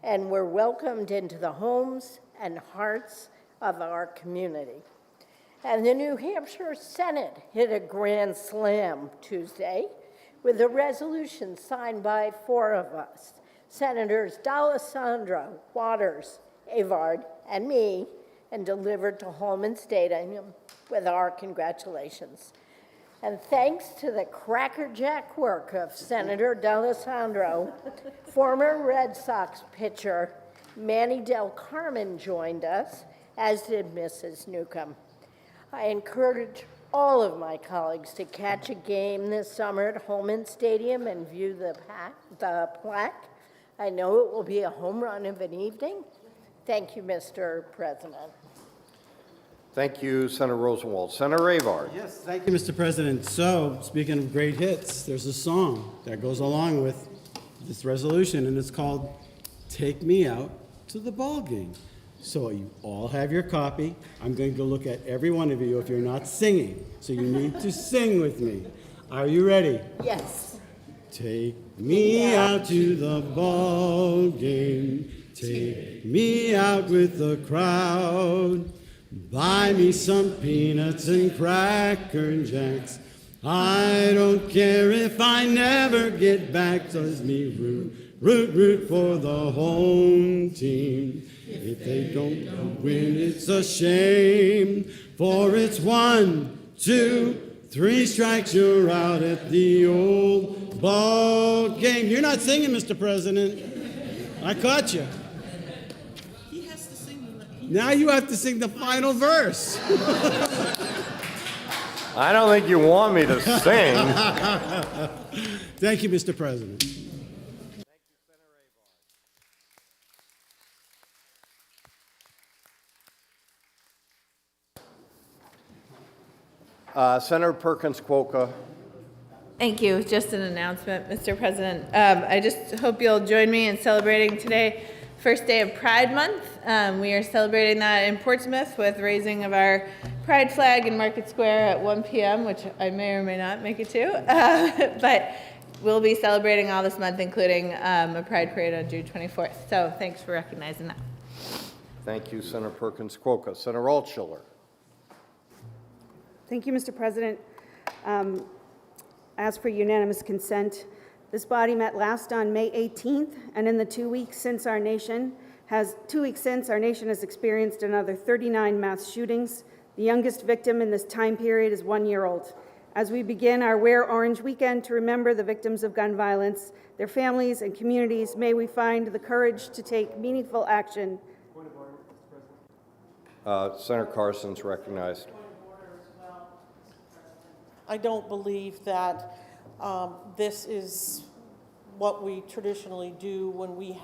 and were welcomed into the homes and hearts of our community. And the New Hampshire Senate hit a grand slam Tuesday with a resolution signed by 4 of us, Senators D'Alessandro, Waters, Avard, and me, and delivered to Holman Stadium with our congratulations. And thanks to the crackerjack work of Senator D'Alessandro, former Red Sox pitcher Manny Del Carmen joined us, as did Mrs. Newcomb. I encourage all of my colleagues to catch a game this summer at Holman Stadium and view the plaque. I know it will be a home run of an evening. Thank you, Mr. President. Thank you, Senator Rosenwald. Senator Avard. Yes, thank you, Mr. President. So, speaking of great hits, there's a song that goes along with this resolution, and it's called Take Me Out to the Ball Game. So you all have your copy. I'm going to go look at every one of you if you're not singing. So you need to sing with me. Are you ready? Yes. Take me out to the ball game. Take me out with the crowd. Buy me some peanuts and Cracker Jacks. I don't care if I never get back. Does me root for the home team. If they don't win, it's a shame. For it's 1, 2, 3 strikes, you're out at the old ball game. You're not singing, Mr. President. I caught you. He has to sing. Now you have to sing the final verse. I don't think you want me to sing. Thank you, Mr. President. Senator Perkins Quokka. Thank you. Just an announcement, Mr. President. I just hope you'll join me in celebrating today, first day of Pride Month. We are celebrating that in Portsmouth with raising of our Pride flag in Market Square at 1 p.m., which I may or may not make it to. But we'll be celebrating all this month, including a Pride Parade on June 24th. So thanks for recognizing that. Thank you, Senator Perkins Quokka. Senator Altschiller. Thank you, Mr. President. As for unanimous consent, this body met last on May 18th, and in the 2 weeks since our nation has experienced another 39 mass shootings. The youngest victim in this time period is 1 year old. As we begin our Wear Orange weekend to remember the victims of gun violence, their families and communities, may we find the courage to take meaningful action. Point of order, Mr. President. Senator Carson's recognized. I don't believe that this is what we traditionally do when we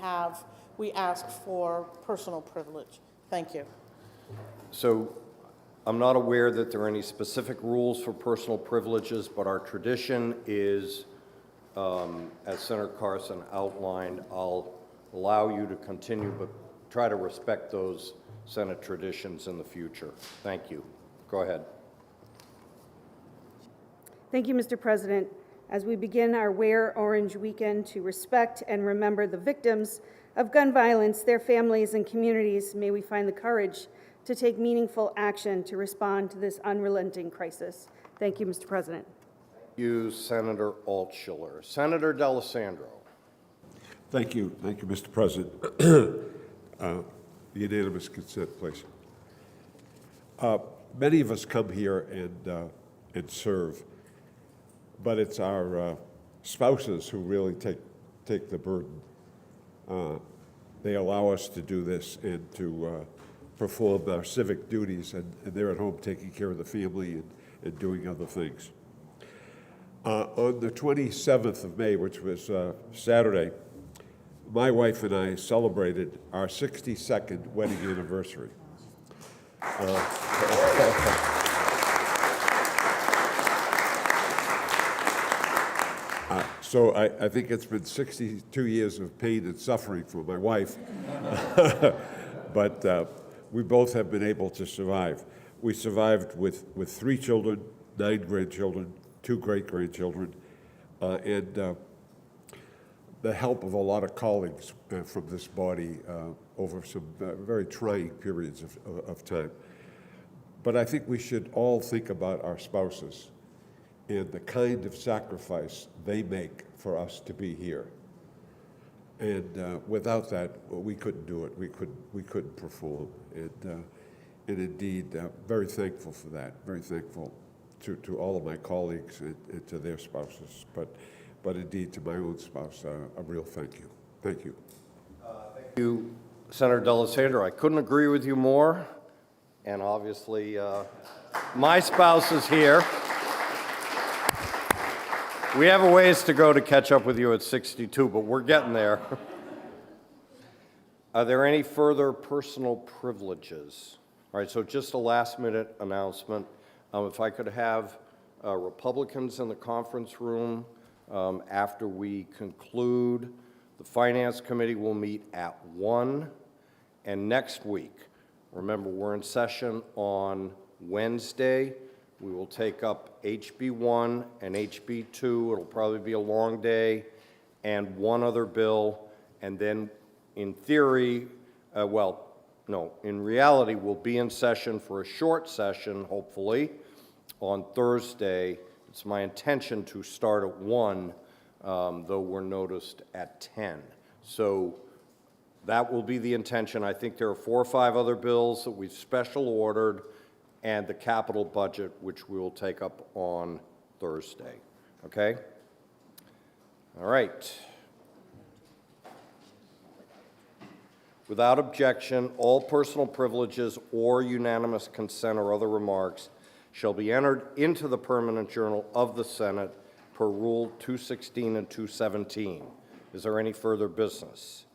ask for personal privilege. Thank you. So I'm not aware that there are any specific rules for personal privileges, but our tradition is, as Senator Carson outlined, I'll allow you to continue, but try to respect those Senate traditions in the future. Thank you. Go ahead. Thank you, Mr. President. As we begin our Wear Orange weekend to respect and remember the victims of gun violence, their families and communities, may we find the courage to take meaningful action to respond to this unrelenting crisis. Thank you, Mr. President. Thank you, Senator Altschiller. Senator D'Alessandro. Thank you, Mr. President. Unanimous consent, please. Many of us come here and serve, but it's our spouses who really take the burden. They allow us to do this and to perform our civic duties, and they're at home taking care of the family and doing other things. On the 27th of May, which was Saturday, my wife and I celebrated our 62nd wedding anniversary. So I think it's been 62 years of pain and suffering for my wife, but we both have been able to survive. We survived with 3 children, 9 grandchildren, 2 great-grandchildren, and the help of a lot of colleagues from this body over some very trying periods of time. But I think we should all think about our spouses and the kind of sacrifice they make for us to be here. And without that, we couldn't do it. We couldn't perform. And indeed, very thankful for that. Very thankful to all of my colleagues and to their spouses. But indeed, to my own spouse, a real thank you. Thank you. Thank you, Senator D'Alessandro. I couldn't agree with you more. And obviously, my spouse is here. We have a ways to go to catch up with you at 62, but we're getting there. Are there any further personal privileges? All right, so just a last-minute announcement. If I could have Republicans in the conference room after we conclude. The Finance Committee will meet at 1. And next week, remember, we're in session on Wednesday. We will take up HB1 and HB2. It'll probably be a long day, and one other bill. And then, in theory, in reality, we'll be in session for a short session, hopefully, on Thursday. It's my intention to start at 1, though we're noticed at 10. So that will be the intention. I think there are 4 or 5 other bills that we've special ordered, and the capital budget, which we will take up on Thursday. Okay? All right. Without objection, all personal privileges or unanimous consent or other remarks shall be entered into the permanent journal of the Senate per Rule 216 and 217. Is there any further business?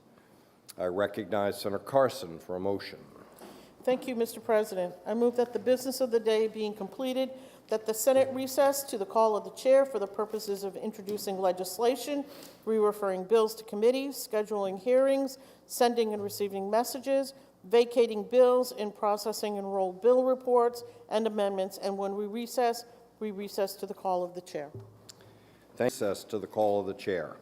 I recognize Senator Carson for a motion. Thank you, Mr. President. I move that the business of the day being completed, that the Senate recess to the call of the chair for the purposes of introducing legislation, re-referring bills to committees, scheduling hearings, sending and receiving messages, vacating bills, and processing enrolled bill reports and amendments, and when we recess to the call of the chair. Recess to the call of the chair.